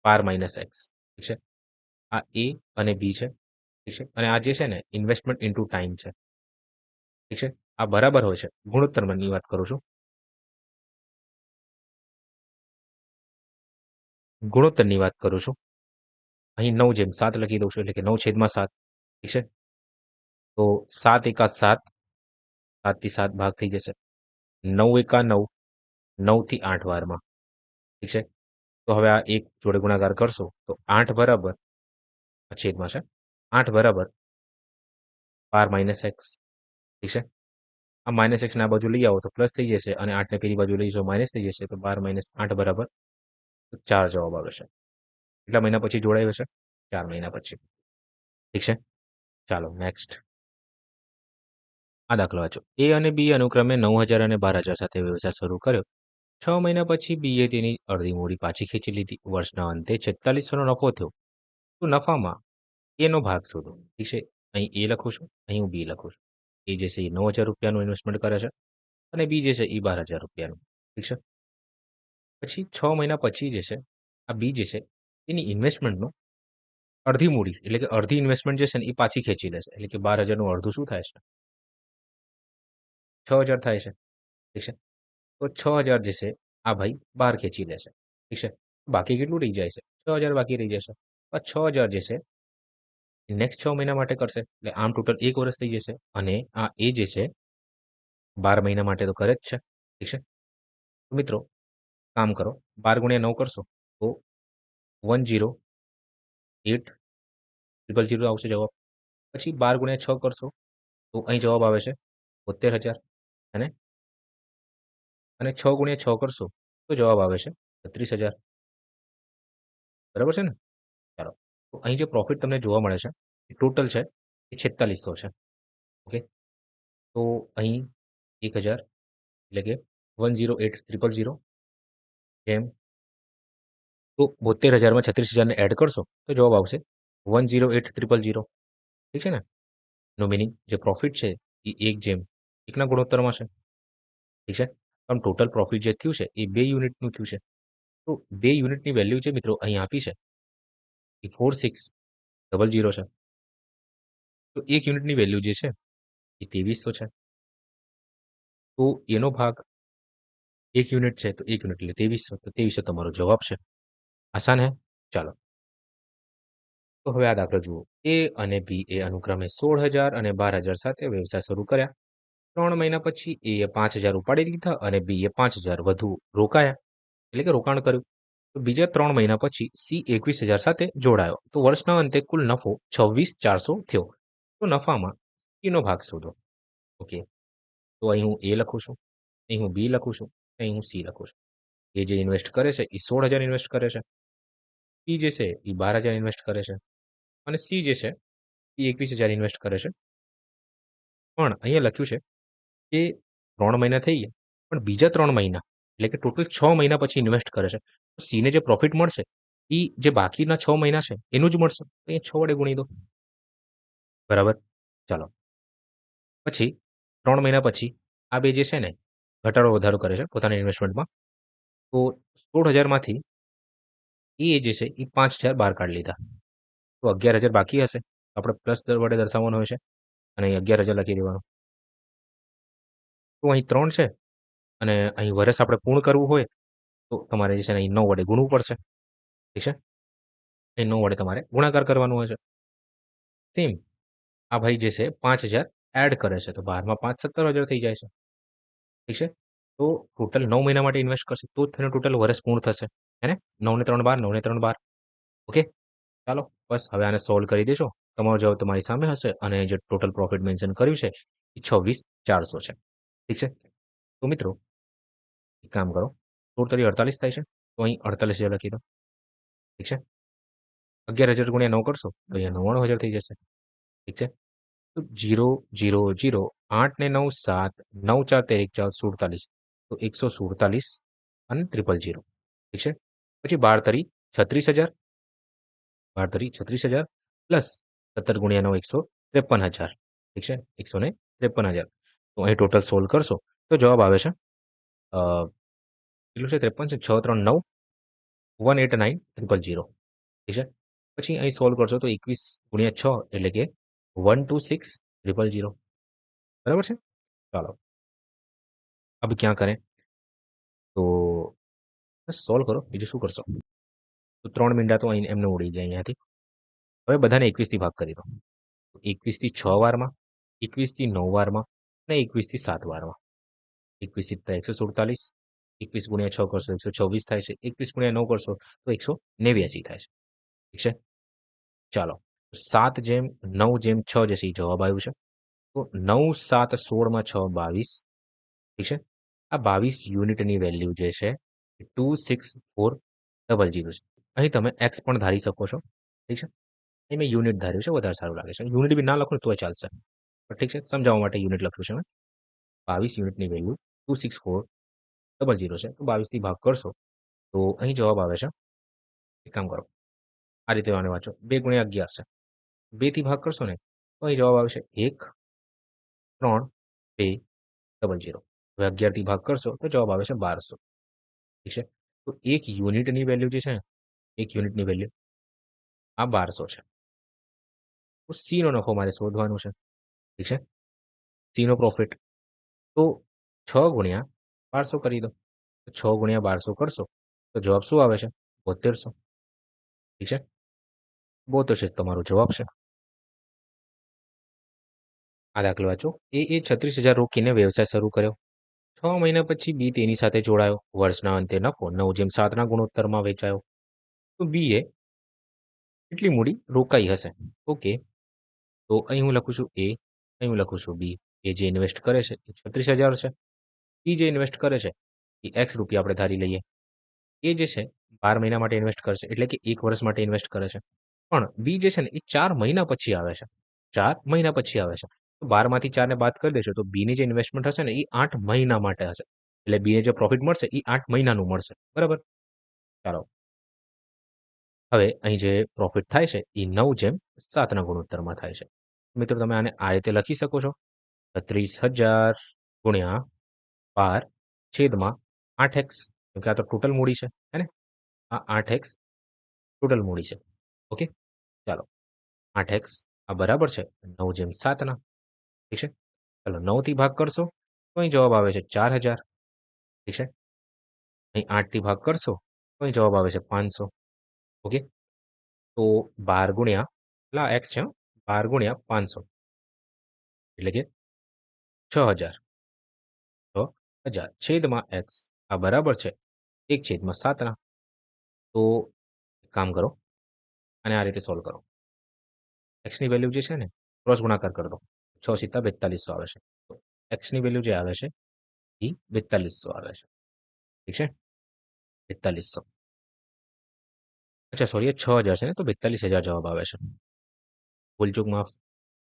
12 - x. ઠીક છે. આ એ અને બી છે. ઠીક છે. અને આ જે છે ને ઇન્વેસ્ટમેન્ટ ઇન્ટુ ટાઈમ છે. ઠીક છે. આ બરાબર હોય છે. ગુણોત્તરની વાત કરું છું. ગુણોત્તરની વાત કરું છું. અહીં 9/7 લખી દઉં છું એટલે કે 9/7 ઠીક છે? તો 7 એકા 7, 7 થી 7 ભાગ થઈ જશે. 9 એકા 9, 9 થી 8 વારમાં ઠીક છે? તો હવે આ 1 જોડે ગુણાકાર કરશો તો 8 બરાબર છેદમાં છે 8 બરાબર 12 - x ઠીક છે? આ -x ને આ બાજુ લઈ આવો તો પ્લસ થઈ જશે અને 8 ને પેલી બાજુ લઈ જાઓ માઇનસ થઈ જશે તો 12 - 8 બરાબર 4 જવાબ આવે છે. કેટલા મહિના પછી જોડાયું હશે? 4 મહિના પછી. ઠીક છે? ચાલો નેક્સ્ટ. આ દાખલો વાંચો. એ અને બી અનુક્રમે 9,000 અને 12,000 સાથે વ્યવસાય શરૂ કર્યો. 6 મહિના પછી બીએ તેની અડધી મૂડી પાછી ખેંચી લીધી. વર્ષના અંતે 46નો નફો થયો. તો નફામાં એનો ભાગ શોધો. ઠીક છે? અહીં એ લખું છું, અહીં હું બી લખું છું. એ જે છે એ 9,000 રૂપિયાનું ઇન્વેસ્ટમેન્ટ કરે છે અને બી જે છે એ 12,000 રૂપિયાનું. ઠીક છે? પછી 6 મહિના પછી જે છે આ બી જે છે એની ઇન્વેસ્ટમેન્ટનો અડધી મૂડી એટલે કે અડધી ઇન્વેસ્ટમેન્ટ જે છે ને એ પાછી ખેંચી લેશે. એટલે કે 12,000નું અડધું શું થાય છે? 6,000 થાય છે. ઠીક છે? તો 6,000 જે છે આ ભાઈ બહાર ખેંચી લેશે. ઠીક છે? બાકી કેટલું રહી જાય છે? 6,000 બાકી રહી જશે. આ 6,000 જે છે એ નેક્સ્ટ 6 મહિના માટે કરશે. એટલે આમ ટોટલ 1 વર્ષ થઈ જશે અને આ એ જે છે 12 મહિના માટે તો કરે જ છે. ઠીક છે? તો મિત્રો કામ કરો 12 × 9 કરશો તો 108,000 આવશે જવાબ. પછી 12 × 6 કરશો તો અહીં જવાબ આવે છે 72,000 અને 6 × 6 કરશો તો જવાબ આવે છે 36,000. બરાબર છે ને? ચાલો. તો અહીં જે પ્રોફિટ તમને જોવા મળે છે એ ટોટલ છે એ 4600 છે. ઓકે. તો અહીં 1,000 એટલે કે 108,000 જેમ તો 72,000માં 36,000ને એડ કરશો તો જવાબ આવશે 108,000. ઠીક છે ને? નો મિનિંગ જે પ્રોફિટ છે એ 1:1ના ગુણોત્તરમાં છે. ઠીક છે? આમ ટોટલ પ્રોફિટ જે થયું છે એ 2 યુનિટનું થયું છે. તો 2 યુનિટની વેલ્યુ છે મિત્રો અહીં આપી છે એ 4600 છે. તો 1 યુનિટની વેલ્યુ જે છે એ 2300 છે. તો એનો ભાગ 1 યુનિટ છે તો 1 યુનિટ એટલે 2300 તો 2300 તમારો જવાબ છે. આસાન હે? ચાલો. તો હવે આ દાખલો જુઓ. એ અને બી એ અનુક્રમે 16,000 અને 12,000 સાથે વ્યવસાય શરૂ કર્યા. 3 મહિના પછી એએ 5,000 ઉપાડી લીધા અને બીએ 5,000 વધુ રોકાયા એટલે કે રોકાણ કર્યું. તો બીજા 3 મહિના પછી સી 21,000 સાથે જોડાયો. તો વર્ષના અંતે કુલ નફો 26,400 થયો. તો નફામાં સીનો ભાગ શોધો. ઓકે. તો અહીં હું એ લખું છું, અહીં હું બી લખું છું, અહીં હું સી લખું છું. એ જે ઇન્વેસ્ટ કરે છે એ 16,000 ઇન્વેસ્ટ કરે છે. બી જે છે એ 12,000 ઇન્વેસ્ટ કરે છે અને સી જે છે એ 21,000 ઇન્વેસ્ટ કરે છે. પણ અહીંયા લખ્યું છે કે 3 મહિના થઈ ગયા, પણ બીજા 3 મહિના એટલે કે ટોટલ 6 મહિના પછી ઇન્વેસ્ટ કરે છે. તો સીને જે પ્રોફિટ મળશે, એ જે બાકીના 6 મહિના છે એનું જ મળશે. તો અહીંયા 6 વડે ગુણી દો. બરાબર? ચાલો. પછી 3 મહિના પછી આ બે જે છે ને ઘટાડો વધારો કરે છે પોતાના ઇન્વેસ્ટમેન્ટમાં. તો 16,000 માંથી એ જે છે એ 5,000 બહાર કાઢી લીધા. તો 11,000 બાકી હશે. આપણે પ્લસ વડે દર્શાવવાનું હોય છે અને અહીં 11,000 લખી દેવાનું. તો અહીં 3 છે અને અહીં વર્ષ આપણે પૂર્ણ કરવું હોય તો તમારે જે છે ને અહીં 9 વડે ગુણવું પડશે. ઠીક છે? અહીં 9 વડે તમારે ગુણાકાર કરવાનું હોય છે. સેમ આ ભાઈ જે છે 5,000 એડ કરે છે તો 12માં 5 17,000 થઈ જાય છે. ઠીક છે? તો ટોટલ 9 મહિના માટે ઇન્વેસ્ટ કરશે તો જ તેનું ટોટલ વર્ષ પૂર્ણ થશે. હે ને? 9 ને 3 12, 9 ને 3 12. ઓકે? ચાલો બસ હવે આને સોલ્વ કરી દેશો. તમારો જવાબ તમારી સામે હશે અને જે ટોટલ પ્રોફિટ મેન્શન કર્યું છે એ 26,400 છે. ઠીક છે? તો મિત્રો એક કામ કરો 16 તરી 48 થાય છે તો અહીં 48,000 લખી દો. ઠીક છે? 11,000 ગુણ્યા 9 કરશો તો અહીંયા 99,000 થઈ જશે. ઠીક છે? તો 0 0 0 8 ને 9 7 9 4 13 14 47 તો 147 અને 000. ઠીક છે? પછી 12 તરી 36,000 12 તરી 36,000 પ્લસ 17 ગુણ્યા 9 153,000. ઠીક છે? 153,000. તો અહીં ટોટલ સોલ્વ કરશો તો જવાબ આવે છે કેટલું છે 53 છે 6 3 9 189,000. ઠીક છે? પછી અહીં સોલ્વ કરશો તો 21 ગુણ્યા 6 એટલે કે 126,000. બરાબર છે? ચાલો. अब क्या करें? તો બસ સોલ્વ કરો બીજું શું કરશો? તો 3 મીંડા તો અહીં એમને ઉડી જાય અહીંયાથી. હવે બધાને 21 થી ભાગ કરી દો. 21 થી 6 વારમાં, 21 થી 9 વારમાં અને 21 થી 7 વારમાં. 21 સિત્તા 147, 21 ગુણ્યા 6 કરશો 126 થાય છે. 21 ગુણ્યા 9 કરશો તો 189 થાય છે. ઠીક છે? ચાલો. 7/9/6 જે છે એ જવાબ આવ્યું છે. તો 9, 7, 16 માં 6, 22. ઠીક છે? આ 22 યુનિટની વેલ્યુ જે છે એ 26400 છે. અહીં તમે એક્સ પણ ધારી શકો છો. ઠીક છે? અહીં મેં યુનિટ ધાર્યું છે, વધારે સારું લાગે છે. યુનિટ બી ના લખો ને તોય ચાલશે. પણ ઠીક છે, સમજાવવા માટે યુનિટ લખ્યું છે મેં. 22 યુનિટની વેલ્યુ 26400 છે. તો 22 થી ભાગ કરશો તો અહીં જવાબ આવે છે. એક કામ કરો, આ રીતે આને વાંચો. 2 ગુણ્યા 11 છે. 2 થી ભાગ કરશો ને તો અહીં જવાબ આવશે 13200. હવે 11 થી ભાગ કરશો તો જવાબ આવે છે 1200. ઠીક છે? તો 1 યુનિટની વેલ્યુ જે છે ને, 1 યુનિટની વેલ્યુ આ 1200 છે. તો સીનો નફો મારે શોધવાનો છે. ઠીક છે? સીનો પ્રોફિટ. તો 6 ગુણ્યા 1200 કરી દો. તો 6 ગુણ્યા 1200 કરશો તો જવાબ શું આવે છે? 7200. ઠીક છે? 7200 તમારો જવાબ છે. આ દાખલો વાંચો. એ 36,000 રોકીને વ્યવસાય શરૂ કર્યો. 6 મહિના પછી બી તેની સાથે જોડાયો. વર્ષના અંતે નફો 9/7ના ગુણોત્તરમાં વેચાયો. તો બી એ કેટલી મૂડી રોકાઈ હશે? ઓકે. તો અહીં હું લખું છું એ, અહીં હું લખું છું બી. એ જે ઇન્વેસ્ટ કરે છે એ 36,000 છે. બી જે ઇન્વેસ્ટ કરે છે એ એક્સ રૂપિયા આપણે ધારી લઈએ. એ જે છે 12 મહિના માટે ઇન્વેસ્ટ કરશે, એટલે કે 1 વર્ષ માટે ઇન્વેસ્ટ કરે છે. પણ બી જે છે ને એ 4 મહિના પછી આવે છે. 4 મહિના પછી આવે છે. તો 12માંથી 4ને બાદ કરી દેશો તો બીની જે ઇન્વેસ્ટમેન્ટ હશે ને એ 8 મહિના માટે હશે. એટલે બીને જે પ્રોફિટ મળશે એ 8 મહિનાનું મળશે. બરાબર? ચાલો. હવે અહીં જે પ્રોફિટ થાય છે એ 9/7ના ગુણોત્તરમાં થાય છે. મિત્રો તમે આને આ રીતે લખી શકો છો. 36,000 ગુણ્યા 12 છેદમાં 8x, કેમ કે આ તો ટોટલ મૂડી છે. હે ને? આ 8x ટોટલ મૂડી છે. ઓકે? ચાલો. 8x આ બરાબર છે 9/7ના. ઠીક છે? ચાલો 9 થી ભાગ કરશો તો અહીં જવાબ આવે છે 4000. ઠીક છે? અહીં 8 થી ભાગ કરશો તો અહીં જવાબ આવે છે 500. ઓકે? તો 12 ગુણ્યા એટલા એક્સ છે, 12 ગુણ્યા 500 એટલે કે 6000. 6000 છેદમાં એક્સ આ બરાબર છે 1/7ના. તો એક કામ કરો અને આ રીતે સોલ્વ કરો. એક્સની વેલ્યુ જે છે ને ક્રોસ ગુણાકાર કરી દો. 6 સિત્તા 4200 આવે છે. તો એક્સની વેલ્યુ જે આવે છે એ 4200 આવે છે. ઠીક છે? 4200. અચ્છા સોરી, એ 6000 છે ને, તો 42,000 જવાબ આવે છે. ભૂલચૂક માફ.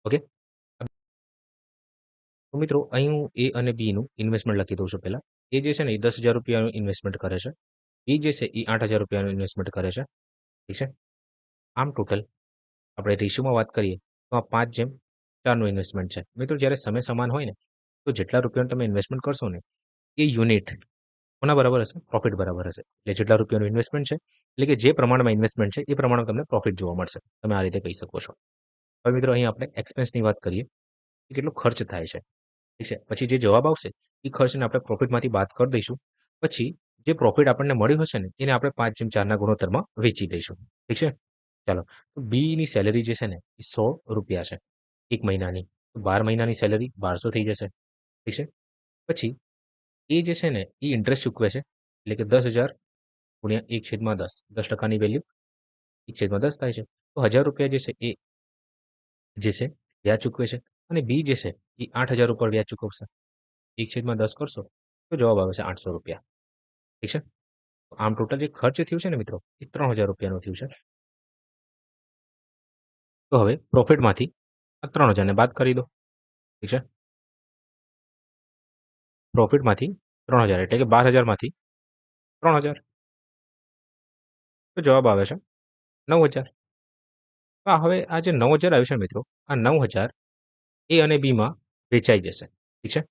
ઓકે? તો મિત્રો અહીં હું એ અને બીનું ઇન્વેસ્ટમેન્ટ લખી દઉં છું પહેલાં. એ જે છે ને એ 10,000 રૂપિયાનું ઇન્વેસ્ટમેન્ટ કરે છે. બી જે છે એ 8,000 રૂપિયાનું ઇન્વેસ્ટમેન્ટ કરે છે. ઠીક છે? આમ ટોટલ આપણે રેશિયોમાં વાત કરીએ તો આ 5/4નું ઇન્વેસ્ટમેન્ટ છે. મિત્રો જ્યારે સમય સમાન હોય ને તો જેટલા રૂપિયાનું તમે ઇન્વેસ્ટમેન્ટ કરશો ને એ યુનિટ કોના બરાબર હશે? પ્રોફિટ બરાબર હશે. એટલે જેટલા રૂપિયાનું ઇન્વેસ્ટમેન્ટ છે એટલે કે જે પ્રમાણમાં ઇન્વેસ્ટમેન્ટ છે એ પ્રમાણે તમને પ્રોફિટ જોવા મળશે. તમે આ રીતે કહી શકો છો. હવે મિત્રો અહીં આપણે એક્સપેન્સની વાત કરીએ કે કેટલો ખર્ચ થાય છે. ઠીક છે? પછી જે જવાબ આવશે એ ખર્ચને આપણે પ્રોફિટમાંથી બાદ કરી દઈશું. પછી જે પ્રોફિટ આપણને મળ્યું હશે ને એને આપણે 5/4ના ગુણોત્તરમાં વેચી દઈશું. ઠીક છે? ચાલો. તો બીની સેલરી જે છે ને એ ₹100 છે 1 મહિનાની. તો 12 મહિનાની સેલરી 1200 થઈ જશે. ઠીક છે? પછી એ જે છે ને એ ઇન્ટરેસ્ટ ચૂકવે છે. એટલે કે 10,000 ગુણ્યા 1/10. 10%ની વેલ્યુ 1/10 થાય છે. તો ₹1000 જે છે એ જે છે વ્યાજ ચૂકવે છે. અને બી જે છે એ 8,000 ઉપર વ્યાજ ચૂકવશે. 1/10 કરશો તો જવાબ આવે છે ₹800. ઠીક છે? તો આમ ટોટલ જે ખર્ચ થયું છે ને મિત્રો એ ₹3000નું થયું છે. તો હવે પ્રોફિટમાંથી આ 3000ને બાદ કરી દો. ઠીક છે? પ્રોફિટમાંથી 3000 એટલે કે 12,000માંથી 3000 તો જવાબ આવે છે 9,000. તો હવે આ જે 9,000 આવ્યું છે મિત્રો, આ 9,000 એ અને બીમાં વેચાઈ જશે. ઠીક છે?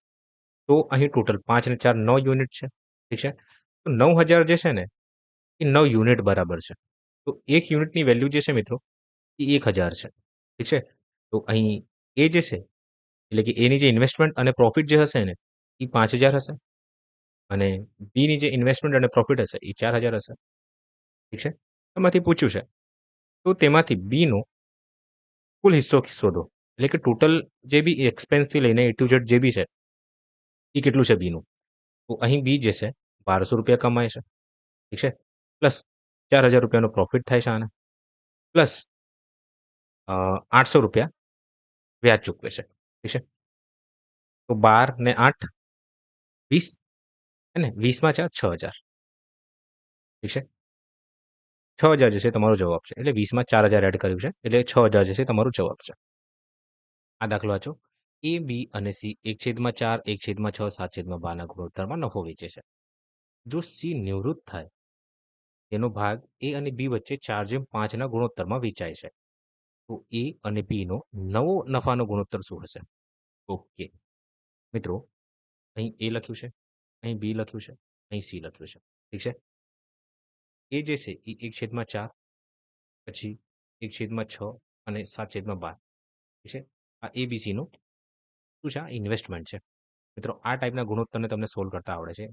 તો અહીં ટોટલ 5 અને 4 9 યુનિટ છે. ઠીક છે? તો 9,000 જે છે ને એ 9 યુનિટ બરાબર છે. તો 1 યુનિટની વેલ્યુ જે છે મિત્રો એ 1,000 છે. ઠીક છે? તો અહીં એ જે છે એટલે કે એની જે ઇન્વેસ્ટમેન્ટ અને પ્રોફિટ જે હશે ને એ 5,000 હશે. અને બીની જે ઇન્વેસ્ટમેન્ટ અને પ્રોફિટ હશે એ 4,000 હશે. ઠીક છે? એમાંથી પૂછ્યું છે. તો તેમાંથી બીનો કુલ હિસ્સો શોધો. એટલે કે ટોટલ જે બી એક્સપેન્સથી લઈને A to Z જે બી છે, એ કેટલું છે બીનું. તો અહીં બી જે છે ₹1200 કમાય છે, ઠીક છે? પ્લસ ₹4000 પ્રોફિટ થાય છે આને, પ્લસ ₹800 વ્યાજ ચૂકવે છે, ઠીક છે? તો 12 ને 8 20 હે ને? 20માં 4 6000, ઠીક છે? 6000 જે છે તમારો જવાબ છે. એટલે 20માં 4000 એડ કર્યું છે, એટલે 6000 જે છે તમારો જવાબ છે. આ દાખલો વાંચો. A, B અને C 1/4, 1/6, 7/12 ગુણોત્તરમાં નફો વેચે છે. જો C નિવૃત્ત થાય, તેનો ભાગ A અને B વચ્ચે 4/5ના ગુણોત્તરમાં વેચાય છે. તો A અને Bનો નવો નફાનો ગુણોત્તર શું હશે? ઓકે. મિત્રો, અહીં A લખ્યું છે, અહીં B લખ્યું છે, અહીં C લખ્યું છે. ઠીક છે? A જે છે એ 1/4, પછી 1/6 અને 7/12, ઠીક છે? આ ABCનું શું છે? આ ઇન્વેસ્ટમેન્ટ છે. મિત્રો, આ ટાઈપના ગુણોત્તરને તમને સોલ્વ કરતા આવડે છે.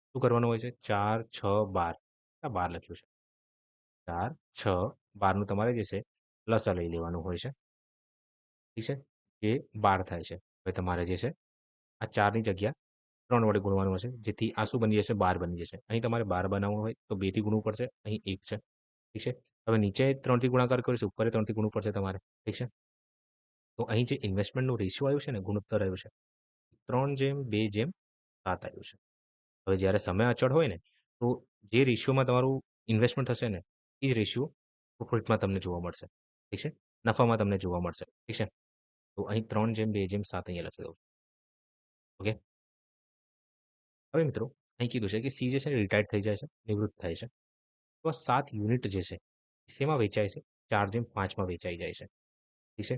શું કરવાનું હોય છે? 4, 6, 12. આ 12 લખ્યું છે. 4, 6, 12નું તમારે જે છે લસા લઈ લેવાનું હોય છે. ઠીક છે? જે 12 થાય છે. હવે તમારે જે છે આ 4ની જગ્યા 3 વડે ગુણવાનું હશે, જેથી આ શું બની જશે? 12 બની જશે. અહીં તમારે 12 બનાવવું હોય તો 2 થી ગુણવું પડશે. અહીં 1 છે. ઠીક છે? હવે નીચે 3 થી ગુણાકાર કરીશું, ઉપર 3 થી ગુણવું પડશે તમારે. ઠીક છે? તો અહીં જે ઇન્વેસ્ટમેન્ટનો રેશિયો આવ્યો છે ને, ગુણોત્તર આવ્યો છે, 3/2/7 આવ્યું છે. હવે જ્યારે સમય અચળ હોય ને, તો જે રેશિયોમાં તમારું ઇન્વેસ્ટમેન્ટ હશે ને, એ જ રેશિયો પ્રોફિટમાં તમને જોવા મળશે. ઠીક છે? નફામાં તમને જોવા મળશે. ઠીક છે? તો અહીં 3/2/7 અહીંયા લખી દઉં છું. ઓકે? હવે મિત્રો, અહીં કીધું છે કે સી જે છે ને રિટાયર્ડ થઈ જાય છે, નિવૃત્ત થાય છે. તો આ 7 યુનિટ જે છે, શેમાં વેચાય છે? 4/5માં વેચાઈ જાય છે. ઠીક છે?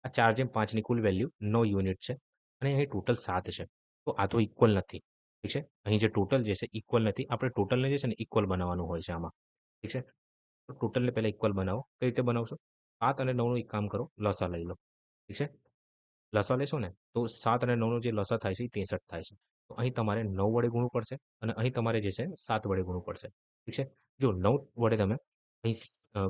આ 4/5ની કુલ વેલ્યુ 9 યુનિટ છે અને અહીં ટોટલ 7 છે. તો આ તો ઇક્વલ નથી. ઠીક છે? અહીં જે ટોટલ જે છે ઇક્વલ નથી. આપણે ટોટલને જે છે ને ઇક્વલ બનાવવાનું હોય છે આમાં. ઠીક છે? તો ટોટલને પહેલા ઇક્વલ બનાવો. કઈ રીતે બનાવશો? 7 અને 9નું એક કામ કરો, લસા લઈ લો. ઠીક છે? લસા લેશો ને, તો 7 અને 9નો જે લસા થાય છે એ 63 થાય છે. તો અહીં તમારે 9 વડે ગુણવું પડશે અને અહીં તમારે જે છે 7 વડે ગુણવું પડશે. ઠીક છે? જો 9 વડે તમે અહીં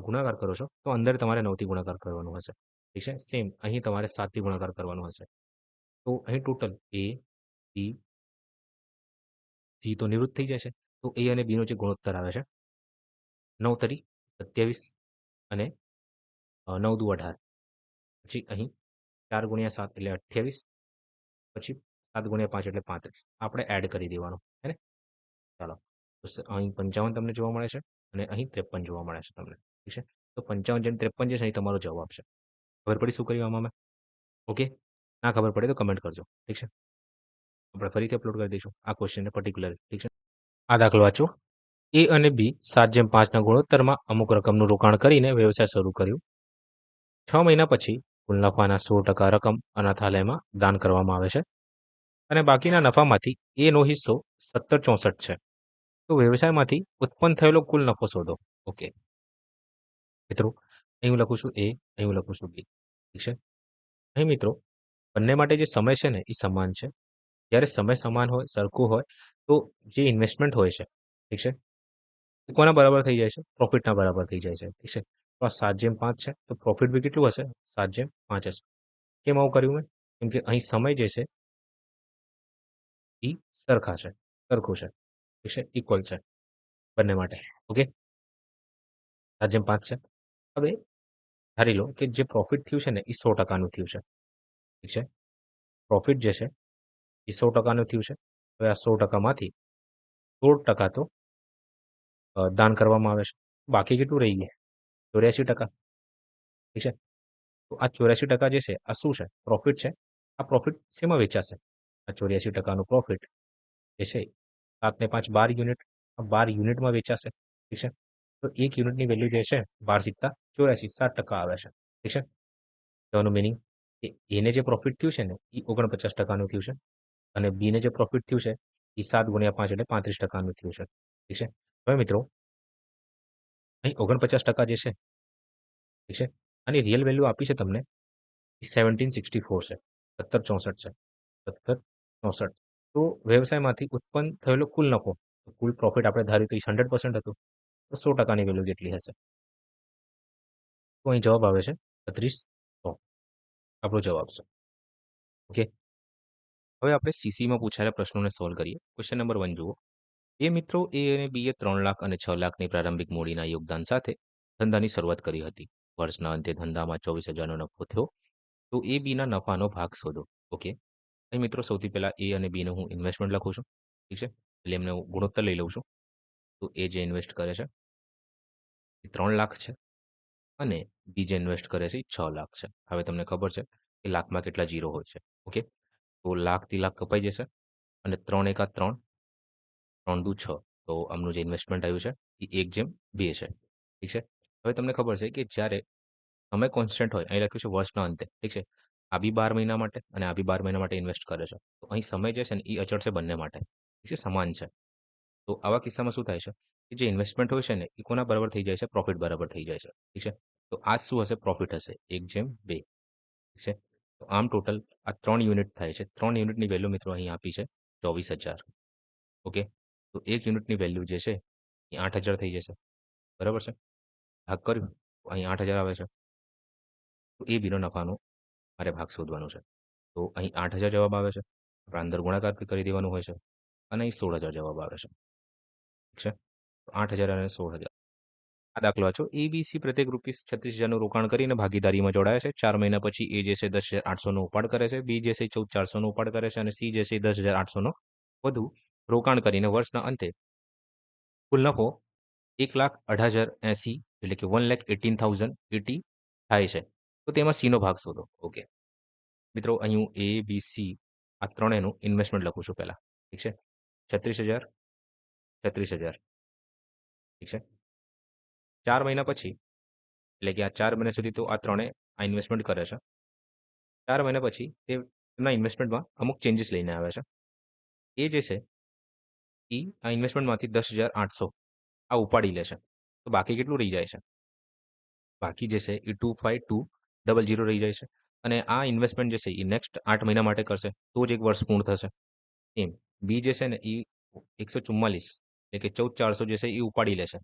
ગુણાકાર કરો છો, તો અંદર તમારે 9થી ગુણાકાર કરવાનું હશે. ઠીક છે? સેમ અહીં તમારે 7થી ગુણાકાર કરવાનું હશે. તો અહીં ટોટલ A, B, C તો નિવૃત્ત થઈ જશે. તો A અને Bનો જે ગુણોત્તર આવે છે, 9 તરી 27 અને 9 દુ 18. પછી અહીં 4 ગુણ્યા 7 એટલે 28, પછી 7 ગુણ્યા 5 એટલે 35. આપણે એડ કરી દેવાનું. હે ને? ચાલો. તો અહીં 55 તમને જોવા મળે છે અને અહીં 53 જોવા મળે છે તમને. ઠીક છે? તો 55/53 જે છે અહીં તમારો જવાબ છે. ખબર પડી શું કર્યું આમાં મેં? ઓકે? ના ખબર પડે તો કમેન્ટ કરજો. ઠીક છે? આપણે ફરીથી અપલોડ કરી દઈશું આ ક્વેશ્ચનને પર્ટિક્યુલર. ઠીક છે? આ દાખલો વાંચો. A અને B 7/5ના ગુણોત્તરમાં અમુક રકમનું રોકાણ કરીને વ્યવસાય શરૂ કર્યું. 6 મહિના પછી કુલ નફાના 16% રકમ અનાથાલયમાં દાન કરવામાં આવે છે અને બાકીના નફામાંથી Aનો હિસ્સો 17/64 છે. તો વ્યવસાયમાંથી ઉત્પન્ન થયેલો કુલ નફો શોધો. ઓકે. મિત્રો, અહીં હું લખું છું A, અહીં હું લખું છું B. ઠીક છે? અહીં મિત્રો, બંને માટે જે સમય છે ને એ સમાન છે. જ્યારે સમય સમાન હોય, સરખું હોય, તો જે ઇન્વેસ્ટમેન્ટ હોય છે, ઠીક છે? એ કોના બરાબર થઈ જાય છે? પ્રોફિટના બરાબર થઈ જાય છે. ઠીક છે? તો આ 7/5 છે, તો પ્રોફિટ બી કેટલું હશે? 7/5 હશે. કેમ આવું કર્યું મેં? કેમ કે અહીં સમય જે છે એ સરખા છે, સરખું છે. ઠીક છે? ઇક્વલ છે બંને માટે. ઓકે? 7/5 છે. હવે ધારી લો કે જે પ્રોફિટ થયું છે ને એ 100%નું થયું છે. ઠીક છે? પ્રોફિટ જે છે એ 100%નું થયું છે. હવે આ 100%માંથી 16% તો દાન કરવામાં આવે છે. બાકી કેટલું રહી ગયું? 84%. ઠીક છે? તો આ 84% જે છે આ શું છે? પ્રોફિટ છે. આ પ્રોફિટ શેમાં વેચાશે? આ 84%નું પ્રોફિટ જે છે 7 ને 5 12 યુનિટ. આ 12 યુનિટમાં વેચાશે. ઠીક છે? તો 1 યુનિટની વેલ્યુ જે છે 12 સિત્તા 84, 7% આવે છે. ઠીક છે? કહેવાનું મિનિંગ કે એને જે પ્રોફિટ થયું છે ને એ 49%નું થયું છે અને બીને જે પ્રોફિટ થયું છે એ 7 ગુણ્યા 5 એટલે 35%નું થયું છે. ઠીક છે? હવે મિત્રો, અહીં 49% જે છે, ઠીક છે? આની રિયલ વેલ્યુ આપી છે તમને એ 1764 છે. 1764 છે. 1764. તો વ્યવસાયમાંથી ઉત્પન્ન થયેલો કુલ નફો, કુલ પ્રોફિટ આપણે ધાર્યું તો એ 100% હતું. તો 100%ની વેલ્યુ કેટલી હશે? તો અહીં જવાબ આવે છે 32. આપણો જવાબ છે. ઓકે. હવે આપણે સીસીમાં પૂછાયેલા પ્રશ્નોને સોલ્વ કરીએ. ક્વેશ્ચન નંબર 1 જુઓ. એ મિત્રો એ અને બીએ 3 લાખ અને 6 લાખની પ્રારંભિક મૂડીના યોગદાન સાથે ધંધાની શરૂઆત કરી હતી. વર્ષના અંતે ધંધામાં 24,000નો નફો થયો. તો એ બીના નફાનો ભાગ શોધો. ઓકે. અહીં મિત્રો સૌથી પહેલા એ અને બીનું હું ઇન્વેસ્ટમેન્ટ લખું છું. ઠીક છે. એટલે એમને હું ગુણોત્તર લઈ લઉં છું. તો એ જે ઇન્વેસ્ટ કરે છે એ 3 લાખ છે અને બી જે ઇન્વેસ્ટ કરે છે એ 6 લાખ છે. હવે તમને ખબર છે કે લાખમાં કેટલા જીરો હોય છે. ઓકે. તો લાખથી લાખ કપાઈ જશે અને 3 એકા 3, 3 દુ 6. તો આમનું જે ઇન્વેસ્ટમેન્ટ આવ્યું છે એ 1/2 છે. ઠીક છે. હવે તમને ખબર છે કે જ્યારે સમય કોન્સ્ટન્ટ હોય, અહીં લખ્યું છે વર્ષના અંતે. ઠીક છે. આ બી 12 મહિના માટે અને આ બી 12 મહિના માટે ઇન્વેસ્ટ કરે છે. તો અહીં સમય જે છે ને એ અચળ છે બંને માટે. ઠીક છે, સમાન છે. તો આવા કિસ્સામાં શું થાય છે કે જે ઇન્વેસ્ટમેન્ટ હોય છે ને એ કોના બરાબર થઈ જાય છે? પ્રોફિટ બરાબર થઈ જાય છે. ઠીક છે. તો આ જ શું હશે? પ્રોફિટ હશે 1/2. ઠીક છે. તો આમ ટોટલ આ 3 યુનિટ થાય છે. 3 યુનિટની વેલ્યુ મિત્રો અહીં આપી છે 24,000. ઓકે. તો 1 યુનિટની વેલ્યુ જે છે એ 8,000 થઈ જશે. બરાબર છે. ભાગ કર્યું તો અહીં 8,000 આવે છે. તો એ બીનો નફાનો મારે ભાગ શોધવાનો છે. તો અહીં 8,000 જવાબ આવે છે. આપણે અંદર ગુણાકાર કરી દેવાનું હોય છે અને અહીં 16,000 જવાબ આવે છે. ઠીક છે. તો 8,000 અને 16,000. આ દાખલો વાંચો. એબીસી પ્રત્યેક ₹36,000નું રોકાણ કરીને ભાગીદારીમાં જોડાયા છે. 4 મહિના પછી એ જે છે 10,800નો ઉપાડ કરે છે. બી જે છે 14,400નો ઉપાડ કરે છે અને સી જે છે 10,800નો વધુ રોકાણ કરીને વર્ષના અંતે કુલ નફો 1,18,080 એટલે કે 1,18,080 થાય છે. તો તેમાં સીનો ભાગ શોધો. ઓકે. મિત્રો અહીં હું એ, બી, સી આ ત્રણેયનું ઇન્વેસ્ટમેન્ટ લખું છું પહેલા. ઠીક છે. 36,000, 36,000. ઠીક છે. 4 મહિના પછી એટલે કે આ 4 મહિના સુધી તો આ ત્રણે આ ઇન્વેસ્ટમેન્ટ કરે છે. 4 મહિના પછી તે એમના ઇન્વેસ્ટમેન્ટમાં અમુક ચેન્જીસ લઈને આવે છે. એ જે છે એ આ ઇન્વેસ્ટમેન્ટમાંથી 10,800 આ ઉપાડી લે છે. તો બાકી કેટલું રહી જાય છે? બાકી જે છે એ 25,200 રહી જાય છે. અને આ ઇન્વેસ્ટમેન્ટ જે છે એ નેક્સ્ટ 8 મહિના માટે કરશે તો જ 1 વર્ષ પૂર્ણ થશે. એમ બી જે છે ને એ 144 એટલે કે 14,400 જે છે એ ઉપાડી લે છે.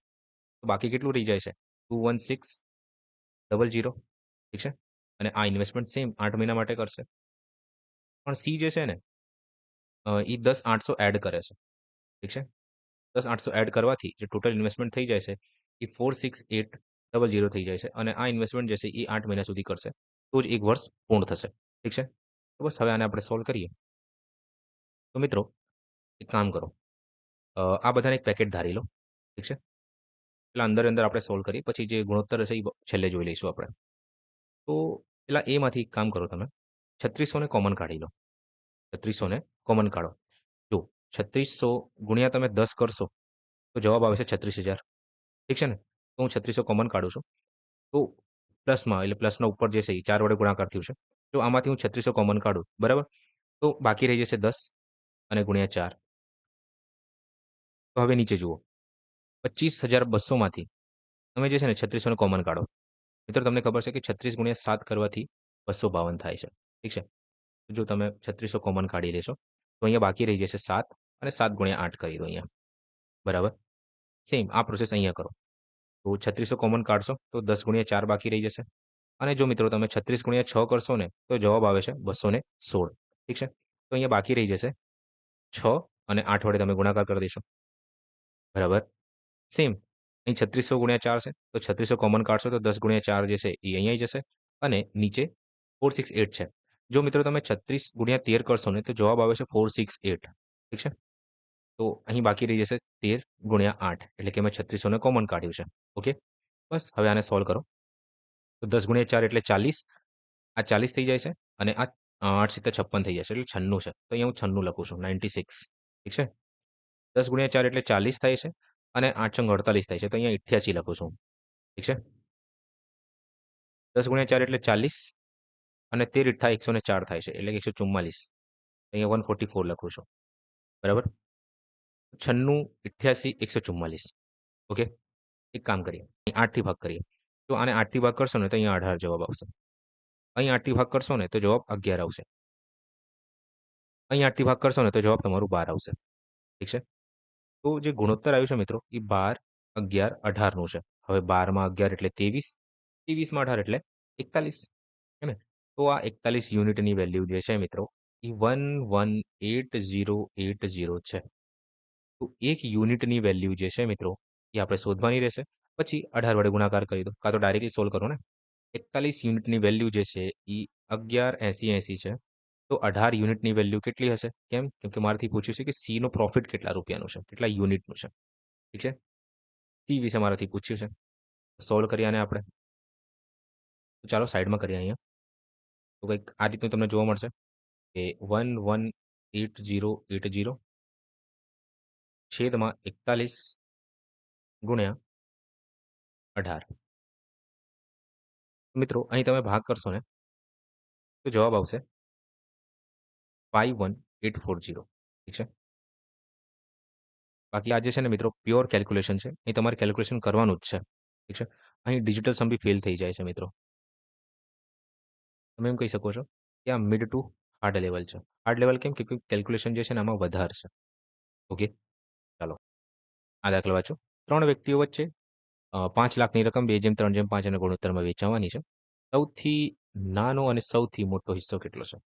તો બાકી કેટલું રહી જાય છે? 216,000. ઠીક છે. અને આ ઇન્વેસ્ટમેન્ટ સેમ 8 મહિના માટે કરશે. પણ સી જે છે ને એ 10,800 એડ કરે છે. ઠીક છે. 10,800 એડ કરવાથી જે ટોટલ ઇન્વેસ્ટમેન્ટ થઈ જાય છે એ 46,800 થઈ જાય છે અને આ ઇન્વેસ્ટમેન્ટ જે છે એ 8 મહિના સુધી કરશે તો જ 1 વર્ષ પૂર્ણ થશે. ઠીક છે. તો બસ હવે આને આપણે સોલ્વ કરીએ. તો મિત્રો એક કામ કરો. આ બધાને એક પેકેટ ધારી લો. ઠીક છે. પેલા અંદર આપણે સોલ્વ કરીએ પછી જે ગુણોત્તર હશે એ છેલ્લે જોઈ લઈશું આપણે. તો પેલા એમાંથી એક કામ કરો તમે. 3600 ને કોમન કાઢી લો. 3600 ને કોમન કાઢો. જો 3600 ગુણ્યા તમે 10 કરશો તો જવાબ આવે છે 36,000. ઠીક છે ને? તો હું 3600 કોમન કાઢું છું. તો પ્લસમાં એટલે પ્લસના ઉપર જે છે એ 4 વડે ગુણાકાર થયું છે. તો આમાંથી હું 3600 કોમન કાઢું. બરાબર? તો બાકી રહી જશે 10 અને ગુણ્યા 4. તો હવે નીચે જુઓ. 25,200 માંથી તમે જે છે ને 3600 ને કોમન કાઢો. મિત્રો તમને ખબર છે કે 36 ગુણ્યા 7 કરવાથી 252 થાય છે. ઠીક છે? જો તમે 3600 કોમન કાઢી લેશો તો અહીંયા બાકી રહી જશે 7 અને 7 ગુણ્યા 8 કરી દો અહીંયા. બરાબર? સેમ આ પ્રોસેસ અહીંયા કરો. તો 3600 કોમન કાઢશો તો 10 ગુણ્યા 4 બાકી રહી જશે. અને જો મિત્રો તમે 36 ગુણ્યા 6 કરશો ને તો જવાબ આવે છે 216. ઠીક છે? તો અહીંયા બાકી રહી જશે 6 અને 8 વડે તમે ગુણાકાર કરી દેશો. બરાબર? સેમ અહીં 3600 ગુણ્યા 4 છે તો 3600 કોમન કાઢશો તો 10 ગુણ્યા 4 જે છે એ અહીંયા આવી જશે અને નીચે 468 છે. જો મિત્રો તમે 36 ગુણ્યા 13 કરશો ને તો જવાબ આવે છે 468. ઠીક છે? તો અહીં બાકી રહી જશે 13 ગુણ્યા 8 એટલે કે મેં 3600 ને કોમન કાઢ્યું છે. ઓકે? બસ હવે આને સોલ્વ કરો. તો 10 ગુણ્યા 4 એટલે 40. આ 40 થઈ જાય છે અને આ 8 સિત્તેર 56 થઈ જશે એટલે 96 છે. તો અહીંયા હું 96 લખું છું 96. ઠીક છે? 10 ગુણ્યા 4 એટલે 40 થાય છે અને 8 છંગ 48 થાય છે. તો અહીંયા 88 લખું છું. ઠીક છે? 10 ગુણ્યા 4 એટલે 40 અને 13 × 104 થાય છે એટલે કે 144. અહીંયા 144 લખું છું. બરાબર? 96, 88, 144. ઓકે? એક કામ કરીએ. અહીં 8 થી ભાગ કરીએ. તો આને 8 થી ભાગ કરશો ને તો અહીંયા 18 જવાબ આવશે. અહીં 8 થી ભાગ કરશો ને તો જવાબ 11 આવશે. અહીં 8 થી ભાગ કરશો ને તો જવાબ તમારું 12 આવશે. ઠીક છે? તો જે ગુણોત્તર આવ્યું છે મિત્રો એ 12, 11, 18નું છે. હવે 12 માં 11 એટલે 23, 23 માં 18 એટલે 41. હે ને? તો આ 41 યુનિટની વેલ્યુ જે છે મિત્રો, એ 118080 છે. તો 1 યુનિટની વેલ્યુ જે છે મિત્રો, એ આપણે શોધવાની રહેશે. પછી 18 વડે ગુણાકાર કરી દો, કાં તો ડાયરેક્ટલી સોલ્વ કરો ને. 41 યુનિટની વેલ્યુ જે છે એ 118080 છે. તો 18 યુનિટની વેલ્યુ કેટલી હશે? કેમ? કેમ કે મારાથી પૂછ્યું છે કે સીનો પ્રોફિટ કેટલા રૂપિયાનું છે, કેટલા યુનિટનું છે. ઠીક છે? સી વિશે મારાથી પૂછ્યું છે. સોલ્વ કરીએ આને આપણે. તો ચાલો સાઈડમાં કરીએ અહીંયા. તો કંઈક આ રીતનું તમને જોવા મળશે કે 118080 છેદમાં 41 ગુણ્યા 18. મિત્રો અહીં તમે ભાગ કરશો ને તો જવાબ આવશે 51840. ઠીક છે? બાકી આ જે છે ને મિત્રો પ્યોર કેલ્ક્યુલેશન છે. અહીં તમારે કેલ્ક્યુલેશન કરવાનું જ છે. ઠીક છે? અહીં ડિજિટલ સમ બી ફેલ થઈ જાય છે મિત્રો. તમે એમ કહી શકો છો કે આ મિડ ટુ હાર્ડ લેવલ છે. હાર્ડ લેવલ કેમ? કે કેલ્ક્યુલેશન જે છે ને આમાં વધારે છે. ઓકે? ચાલો આ દાખલો વાંચો. 3 વ્યક્તિઓ વચ્ચે 5,00,000ની રકમ 2:3:5 ના ગુણોત્તરમાં વેચાવાની છે. સૌથી નાનો અને સૌથી મોટો હિસ્સો કેટલો છે?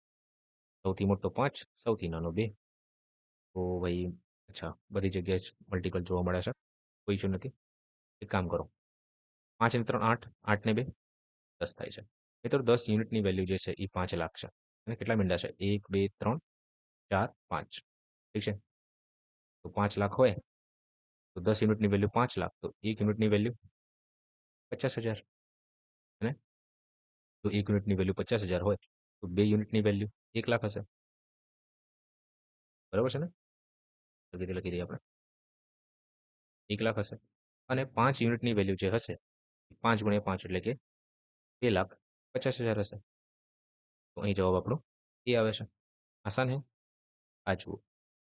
સૌથી મોટો 5, સૌથી નાનો 2. તો ભાઈ અચ્છા બધી જગ્યાએ જ મલ્ટિપલ જોવા મળે છે. કોઈ ઇશ્યુ નથી. એક કામ કરો. 5 ને 3 8, 8 ને 2 10 થાય છે. મિત્રો 10 યુનિટની વેલ્યુ જે છે એ 5,00,000 છે. અને કેટલા મીંડા છે? 1, 2, 3, 4, 5. ઠીક છે? તો 5,00,000 હોય તો 10 યુનિટની વેલ્યુ 5,00,000, તો 1 યુનિટની વેલ્યુ 50,000. અને જો 1 યુનિટની વેલ્યુ 50,000 હોય તો 2 યુનિટની વેલ્યુ 1,00,000 હશે. બરાબર છે ને? તો રીતે લખી દઈએ આપણે. 1,00,000 હશે. અને 5 યુનિટની વેલ્યુ જે હશે 5 ગુણ્યા 5 એટલે કે 2,50,000 હશે. તો અહીં જવાબ આપણો એ આવે છે. આસાન હે? આ જુઓ.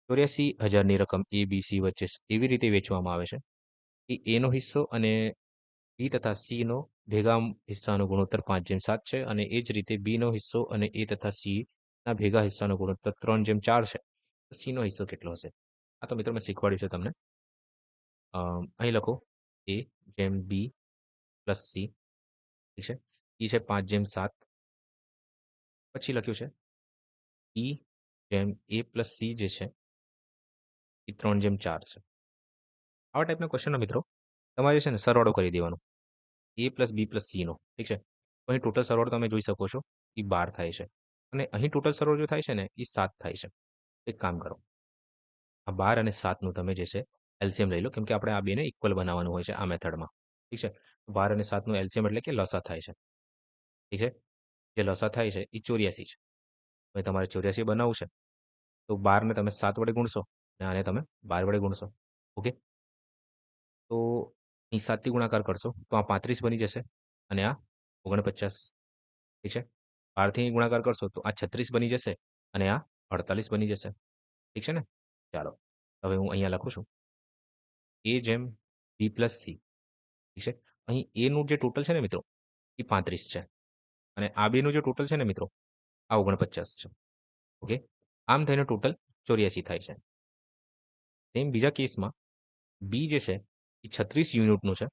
84,000ની રકમ એ, બી, સી વચ્ચે એવી રીતે વેચવામાં આવે છે કે એનો હિસ્સો અને બી તથા સીનો ભેગા હિસ્સાનો ગુણોત્તર 5:7 છે અને એ જ રીતે બીનો હિસ્સો અને એ તથા સીના ભેગા હિસ્સાનો ગુણોત્તર 3:4 છે. તો સીનો હિસ્સો કેટલો હશે? આ તો મિત્રો મેં શીખવાડ્યું છે તમને. અહીં લખો એ જેમ બી પ્લસ સી. ઠીક છે? ઈ છે 5:7. પછી લખ્યું છે ઈ જેમ એ પ્લસ સી જે છે એ 3:4 છે. આવા ટાઈપના ક્વેશ્ચનનો મિત્રો તમારે છે ને સરવાળો કરી દેવાનો. એ પ્લસ બી પ્લસ સીનો. ઠીક છે? તો અહીં ટોટલ સરવાળો તમે જોઈ શકો છો એ 12 થાય છે. અને અહીં ટોટલ સરવાળો જે થાય છે ને એ 7 થાય છે. એક કામ કરો. આ 12 અને 7નું તમે જે છે એલસીએમ લઈ લો, કેમ કે આપણે આ બેને ઇક્વલ બનાવવાનું હોય છે આ મેથડમાં. ઠીક છે? 12 અને 7નું એલસીએમ એટલે કે લસા થાય છે. ઠીક છે? જે લસા થાય છે એ 84 છે. હવે તમારે 84 બનાવવું છે તો 12 ને તમે 7 વડે ગુણશો અને આને તમે 12 વડે ગુણશો. ઓકે? તો અહીં 7થી ગુણાકાર કરશો તો આ 35 બની જશે અને આ 49. ઠીક છે? 12થી ગુણાકાર કરશો તો આ 36 બની જશે અને આ 48 બની જશે. ઠીક છે ને? ચાલો. હવે હું અહીંયા લખું છું એ જેમ બી પ્લસ સી. ઠીક છે? અહીં એનું જે ટોટલ છે ને મિત્રો એ 35 છે. અને આ બેનું જે ટોટલ છે ને મિત્રો આ 49 છે. ઓકે? આમ થઈને ટોટલ 84 થાય છે. સેમ બીજા કેસમાં બી જે છે એ 36 યુનિટનું છે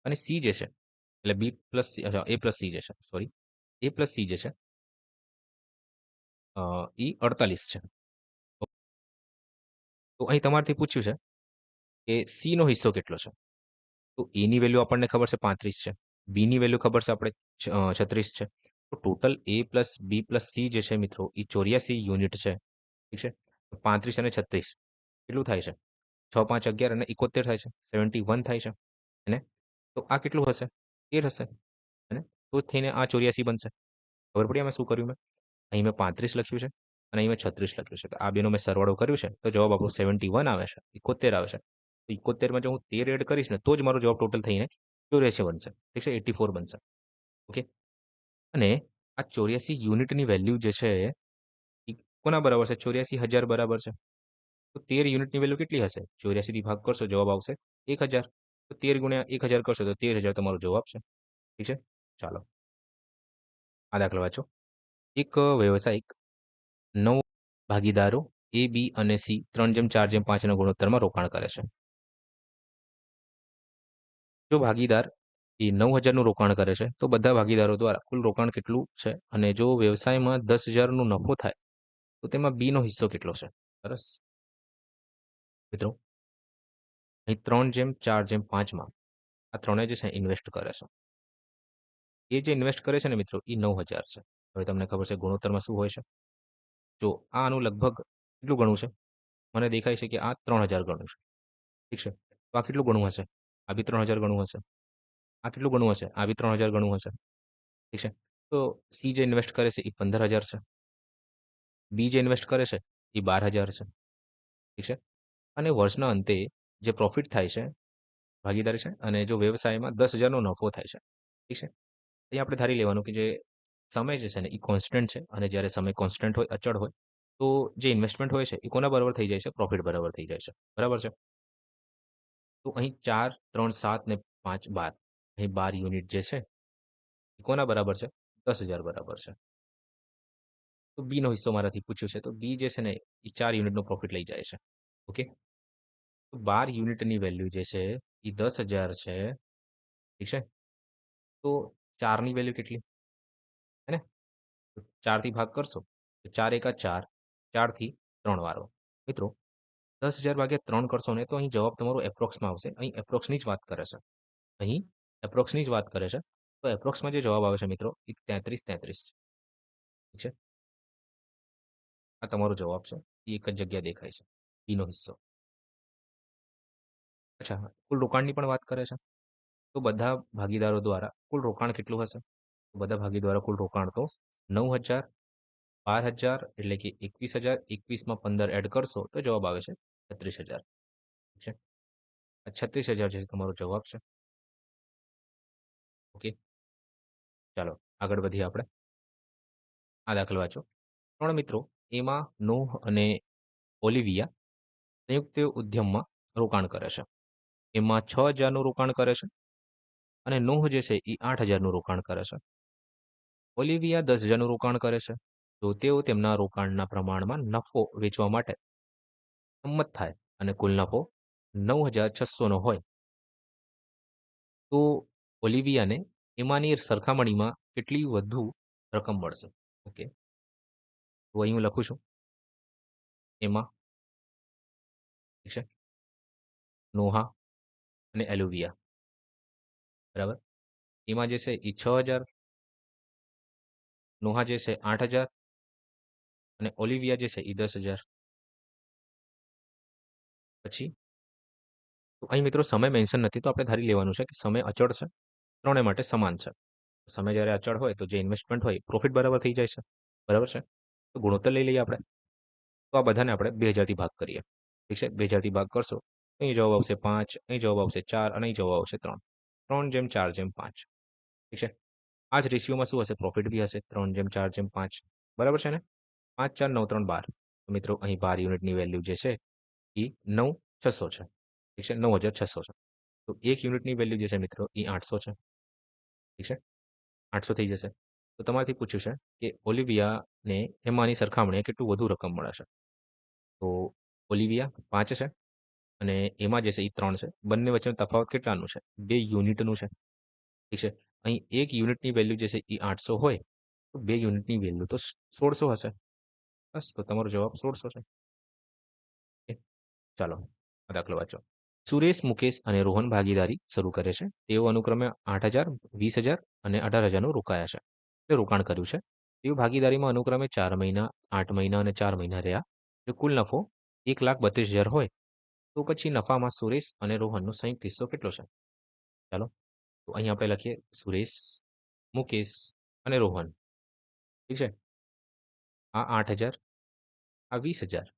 અને સી જે છે એટલે બી પ્લસ સી અચ્છા એ પ્લસ સી જે છે સોરી એ પ્લસ સી જે છે એ 48 છે. તો અહીં તમારાથી પૂછ્યું છે કે સીનો હિસ્સો કેટલો છે? તો એની વેલ્યુ આપણને ખબર છે 35 છે. બીની વેલ્યુ ખબર છે આપણે 36 છે. તો ટોટલ એ પ્લસ બી પ્લસ સી જે છે મિત્રો એ 84 યુનિટ છે. ઠીક છે? 35 અને 36 કેટલું થાય છે? 6, 5, 11 અને 71 થાય છે. 71 થાય છે. અને તો આ કેટલું હશે? 13 હશે. અને તો જ થઈને આ 84 બનશે. ખબર પડી આમાં શું કર્યું મેં? અહીં મેં 35 લખ્યું છે અને અહીં મેં 36 લખ્યું છે. તો આ બેનો મેં સરવાળો કર્યું છે તો જવાબ આપણો 71 આવે છે. 71 આવે છે. તો 71માં જો હું 13 એડ કરીશ ને તો જ મારો જવાબ ટોટલ થઈને 84 બનશે. ઠીક છે? 84 બનશે. ઓકે? અને આ 84 યુનિટની વેલ્યુ જે છે એ કોના બરાબર છે? 84,000 બરાબર છે. તો 13 યુનિટની વેલ્યુ કેટલી હશે? 84 થી ભાગ કરશો જવાબ આવશે 1,000. તો 13 ગુણ્યા 1,000 કરશો તો 13,000 તમારો જવાબ છે. ઠીક છે? ચાલો. આ દાખલો વાંચો. એક વ્યવસાયિક 9 ભાગીદારો એ, બી અને સી 3:4:5 ના ગુણોત્તરમાં રોકાણ કરે છે. જો ભાગીદાર એ 9,000નું રોકાણ કરે છે, તો બધા ભાગીદારો દ્વારા કુલ રોકાણ કેટલું છે? અને જો વ્યવસાયમાં 10,000નો નફો થાય, તો તેમાં બીનો હિસ્સો કેટલો છે? સરસ. મિત્રો, અહીં 3:4:5માં આ ત્રણેય જે છે ઇન્વેસ્ટ કરે છે. એ જે ઇન્વેસ્ટ કરે છે ને મિત્રો, એ 9,000 છે. હવે તમને ખબર છે ગુણોત્તરમાં શું હોય છે? જો આનું લગભગ કેટલું ગણું છે? મને દેખાય છે કે આ 3,000 ગણું છે. ઠીક છે. તો આ કેટલું ગણું હશે? આ બી 3,000 ગણું હશે. આ કેટલું ગણું હશે? આ બી 3,000 ગણું હશે. ઠીક છે. તો સી જે ઇન્વેસ્ટ કરે છે એ 15,000 છે. બી જે ઇન્વેસ્ટ કરે છે એ 12,000 છે. ઠીક છે. અને વર્ષના અંતે જે પ્રોફિટ થાય છે ભાગીદારી છે અને જો વ્યવસાયમાં 10,000નો નફો થાય છે. ઠીક છે. એ આપણે ધારી લેવાનું કે જે સમય જે છે ને એ કોન્સ્ટન્ટ છે અને જ્યારે સમય કોન્સ્ટન્ટ હોય, અચળ હોય, તો જે ઇન્વેસ્ટમેન્ટ હોય છે એ કોના બરાબર થઈ જાય છે? પ્રોફિટ બરાબર થઈ જાય છે. બરાબર છે? તો અહીં 4, 3, 7 ને 5, 12 અહીં 12 યુનિટ જે છે એ કોના બરાબર છે? 10,000 બરાબર છે. તો બીનો હિસ્સો મારાથી પૂછ્યું છે. તો બી જે છે ને એ 4 યુનિટનો પ્રોફિટ લઈ જાય છે. ઓકે? તો 12 યુનિટની વેલ્યુ જે છે એ 10,000 છે. ઠીક છે? તો 4ની વેલ્યુ કેટલી? હે ને? તો 4થી ભાગ કરશો તો 4 એકા 4, 4થી 3 વારો. મિત્રો 10,000 ભાગ્યા 3 કરશો ને તો અહીં જવાબ તમારો એપ્રોક્સમાં આવશે. અહીં એપ્રોક્સની જ વાત કરે છે. અહીં એપ્રોક્સની જ વાત કરે છે. તો એપ્રોક્સમાં જે જવાબ આવે છે મિત્રો એ 33-33 છે. ઠીક છે? આ તમારો જવાબ છે. એ એક જ જગ્યાએ દેખાય છે. બીનો હિસ્સો. અચ્છા, કુલ રોકાણની પણ વાત કરે છે. તો બધા ભાગીદારો દ્વારા કુલ રોકાણ કેટલું હશે? તો બધા ભાગીદારો કુલ રોકાણ તો 9,000, 12,000 એટલે કે 21,000, 21માં 15 એડ કરશો તો જવાબ આવે છે 36,000. ઠીક છે? આ 36,000 જે તમારો જવાબ છે. ઓકે, ચાલો આગળ વધીએ આપણે. આ દાખલો વાંચો. 3 મિત્રો એમાં નોહ અને ઓલિવિયા સંયુક્ત ઉદ્યમમાં રોકાણ કરે છે. એમાં 6,000નું રોકાણ કરે છે અને નોહ જે છે એ 8,000નું રોકાણ કરે છે. ઓલિવિયા 10,000નું રોકાણ કરે છે. તો તેઓ તેમના રોકાણના પ્રમાણમાં નફો વેચવા માટે સંમત થાય અને કુલ નફો 9,600નો હોય, તો ઓલિવિયાને એમાંની સરખામણીમાં કેટલી વધુ રકમ મળશે? ઓકે, તો અહીં હું લખું છું એમાં. ઠીક છે? નોહા અને એલુવિયા. બરાબર? એમાં જે છે એ 6,000, નોહા જે છે 8,000 અને ઓલિવિયા જે છે એ 10,000. પછી તો અહીં મિત્રો સમય મેન્શન નથી, તો આપણે ધારી લેવાનું છે કે સમય અચળ છે. ત્રણેય માટે સમાન છે. સમય જ્યારે અચળ હોય તો જે ઇન્વેસ્ટમેન્ટ હોય પ્રોફિટ બરાબર થઈ જાય છે. બરાબર છે? તો ગુણોત્તર લઈ લઈએ આપણે. તો આ બધાને આપણે 2,000થી ભાગ કરીએ. ઠીક છે? 2,000થી ભાગ કરશો તો અહીં જવાબ આવશે 5, અહીં જવાબ આવશે 4 અને અહીં જવાબ આવશે 3. 3:4:5. ઠીક છે? આ જ રેશિયોમાં શું હશે? પ્રોફિટ બી હશે 3:4:5. બરાબર છે ને? 5, 4, 9, 3, 12. તો મિત્રો અહીં 12 યુનિટની વેલ્યુ જે છે એ 9,600 છે. ઠીક છે? 9,600 છે. તો 1 યુનિટની વેલ્યુ જે છે મિત્રો એ 800 છે. ઠીક છે? 800 થઈ જશે. તો તમારાથી પૂછ્યું છે કે ઓલિવિયાને એમાંની સરખામણીએ કેટલું વધુ રકમ મળે છે? તો ઓલિવિયા 5 છે અને એમાં જે છે એ 3 છે. બંને વચ્ચેનો તફાવત કેટલાનું છે? 2 યુનિટનું છે. ઠીક છે? અહીં 1 યુનિટની વેલ્યુ જે છે એ 800 હોય, તો 2 યુનિટની વેલ્યુ તો 1,600 હશે. બસ, તો તમારો જવાબ 1,600 છે. ઓકે, ચાલો આ દાખલો વાંચો. સુરેશ, મુકેશ અને રોહન ભાગીદારી શરૂ કરે છે. તેઓ અનુક્રમે 8,000, 20,000 અને 18,000નું રોકાયા છે. એટલે રોકાણ કર્યું છે. તેઓ ભાગીદારીમાં અનુક્રમે 4 મહિના, 8 મહિના અને 4 મહિના રહ્યા. જો કુલ નફો 1,32,000 હોય, તો પછી નફામાં સુરેશ અને રોહનનો સંયુક્ત હિસ્સો કેટલો છે? ચાલો, તો અહીં આપણે લખીએ સુરેશ, મુકેશ અને રોહન. ઠીક છે? આ 8,000, આ 20,000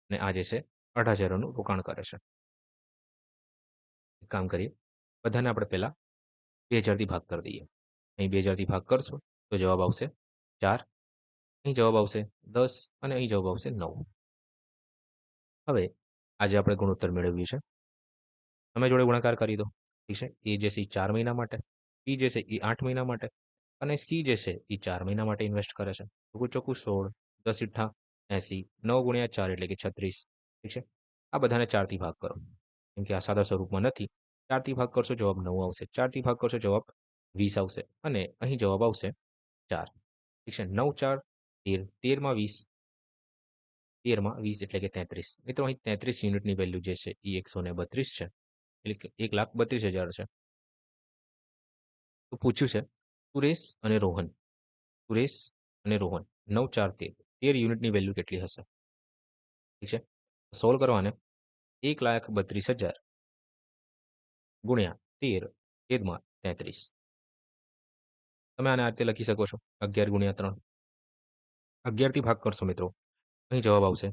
અને આ જે છે 18,000નું રોકાણ કરે છે. એક કામ કરીએ, બધાને આપણે પહેલા 2,000થી ભાગ કરી દઈએ. અહીં 2,000થી ભાગ કરશો તો જવાબ આવશે 4, અહીં જવાબ આવશે 10 અને અહીં જવાબ આવશે 9. હવે આજે આપણે ગુણોત્તર મેળવ્યું છે. તમે જોડે ગુણાકાર કરી દો. ઠીક છે? એ જે છે એ 4 મહિના માટે, બી જે છે એ 8 મહિના માટે અને સી જે છે એ 4 મહિના માટે ઇન્વેસ્ટ કરે છે. ચોખ્ખું ચોખ્ખું 16, 10 ઈઠ્ઠા 80, 9 ગુણ્યા 4 એટલે કે 36. ઠીક છે? આ બધાને 4થી ભાગ કરો. કેમ કે આ સાદા સ્વરૂપમાં નથી. 4 થી ભાગ કરશો જવાબ 9 આવશે. 4 થી ભાગ કરશો જવાબ 20 આવશે અને અહીં જવાબ આવશે 4. ઠીક છે. 9 4 13. 13 માં 20 13 માં 20 એટલે કે 33. મિત્રો અહીં 33 યુનિટની વેલ્યુ જે છે એ 132 છે. એટલે કે 1,32,000 છે. તો પૂછ્યું છે સુરેશ અને રોહન. સુરેશ અને રોહન 9 4 13. 13 યુનિટની વેલ્યુ કેટલી હશે? ઠીક છે. સોલ્વ કરવાને 1,32,000 ગુણ્યા 13 છેદમાં 33. તમે આને આ રીતે લખી શકો છો 11 ગુણ્યા 3. 11 થી ભાગ કરશો મિત્રો, અહીં જવાબ આવશે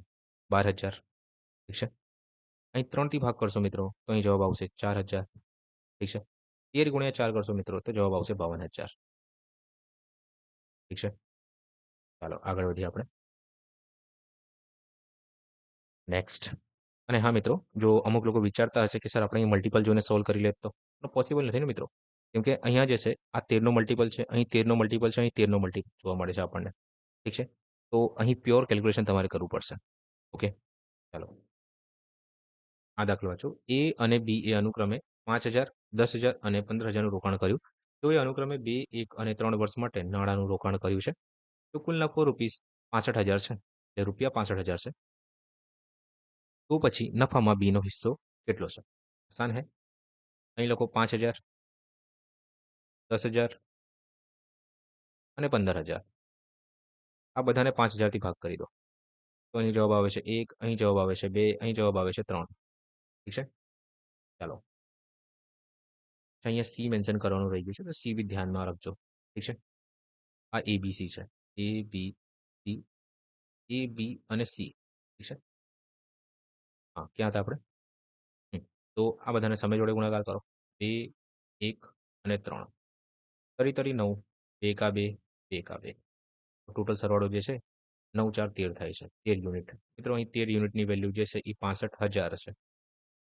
12,000. ઠીક છે. અહીં 3 થી ભાગ કરશો મિત્રો, તો અહીં જવાબ આવશે 4,000. ઠીક છે. 13 ગુણ્યા 4 કરશો મિત્રો, તો જવાબ આવશે 52,000. ઠીક છે. ચાલો આગળ વધીએ આપણે. નેક્સ્ટ. અને હા મિત્રો, જો અમુક લોકો વિચારતા હશે કે સર આપણે અહીં મલ્ટિપલ જોઈને સોલ્વ કરી લે તો પોસિબલ નથી ને મિત્રો. કેમ કે અહીંયા જે છે આ 13 નો મલ્ટિપલ છે, અહીં 13 નો મલ્ટિપલ છે, અહીં 13 નો મલ્ટિપલ જોવા મળે છે આપણને. ઠીક છે. તો અહીં પ્યોર કેલ્ક્યુલેશન તમારે કરવું પડશે. ઓકે. ચાલો. આ દાખલો વાંચો. એ અને બી એ અનુક્રમે 5,000, 10,000 અને 15,000નું રોકાણ કર્યું. તો એ અનુક્રમે 2, 1 અને 3 વર્ષ માટે નાણાંનું રોકાણ કર્યું છે. તો કુલ નફો રૂપીસ 65,000 છે. એટલે રૂપિયા 65,000 છે. તો પછી નફામાં બીનો હિસ્સો કેટલો છે? આસાન હે. અહીં લખો 5,000, 10,000 અને 15,000. આ બધાને 5,000 થી ભાગ કરી દો. તો અહીં જવાબ આવે છે 1, અહીં જવાબ આવે છે 2, અહીં જવાબ આવે છે 3. ઠીક છે. ચાલો. અહીંયા સી મેન્શન કરવાનું રહી ગયું છે, તો સી બી ધ્યાનમાં રાખજો. ઠીક છે. આ એબીસી છે. એ બી સી, એ બી અને સી. ઠીક છે. હા, ક્યાં હતા આપણે? તો આ બધાને સમય જોડે ગુણાકાર કરો. 2, 1 અને 3. તરી તરી 9, 2 એકા 2, 2 એકા 2. ટોટલ સરવાળો જે છે 9 4 13 થાય છે. 13 યુનિટ. મિત્રો અહીં 13 યુનિટની વેલ્યુ જે છે એ 65,000 છે.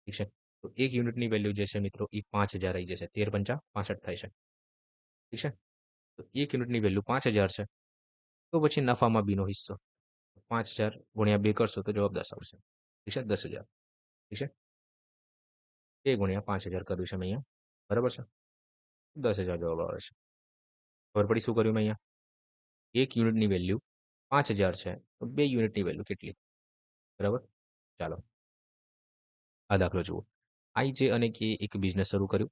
ઠીક છે. તો 1 યુનિટની વેલ્યુ જે છે મિત્રો એ 5,000 આવી જશે. 13 પંચા 65 થાય છે. ઠીક છે. તો 1 યુનિટની વેલ્યુ 5,000 છે. તો પછી નફામાં બીનો હિસ્સો 5,000 ગુણ્યા 2 કરશો તો જવાબ 10 આવશે. ઠીક છે. 10,000. ઠીક છે. 2 ગુણ્યા 5,000 કર્યું છે મેં અહીંયા. બરાબર છે. 10,000 જવાબ આવે છે. ખબર પડી શું કર્યું મેં અહીંયા? 1 યુનિટની વેલ્યુ 5,000 છે. તો 2 યુનિટની વેલ્યુ કેટલી? બરાબર. ચાલો આ દાખલો જુઓ. આઈ, જે અને કે એક બિઝનેસ શરૂ કર્યું.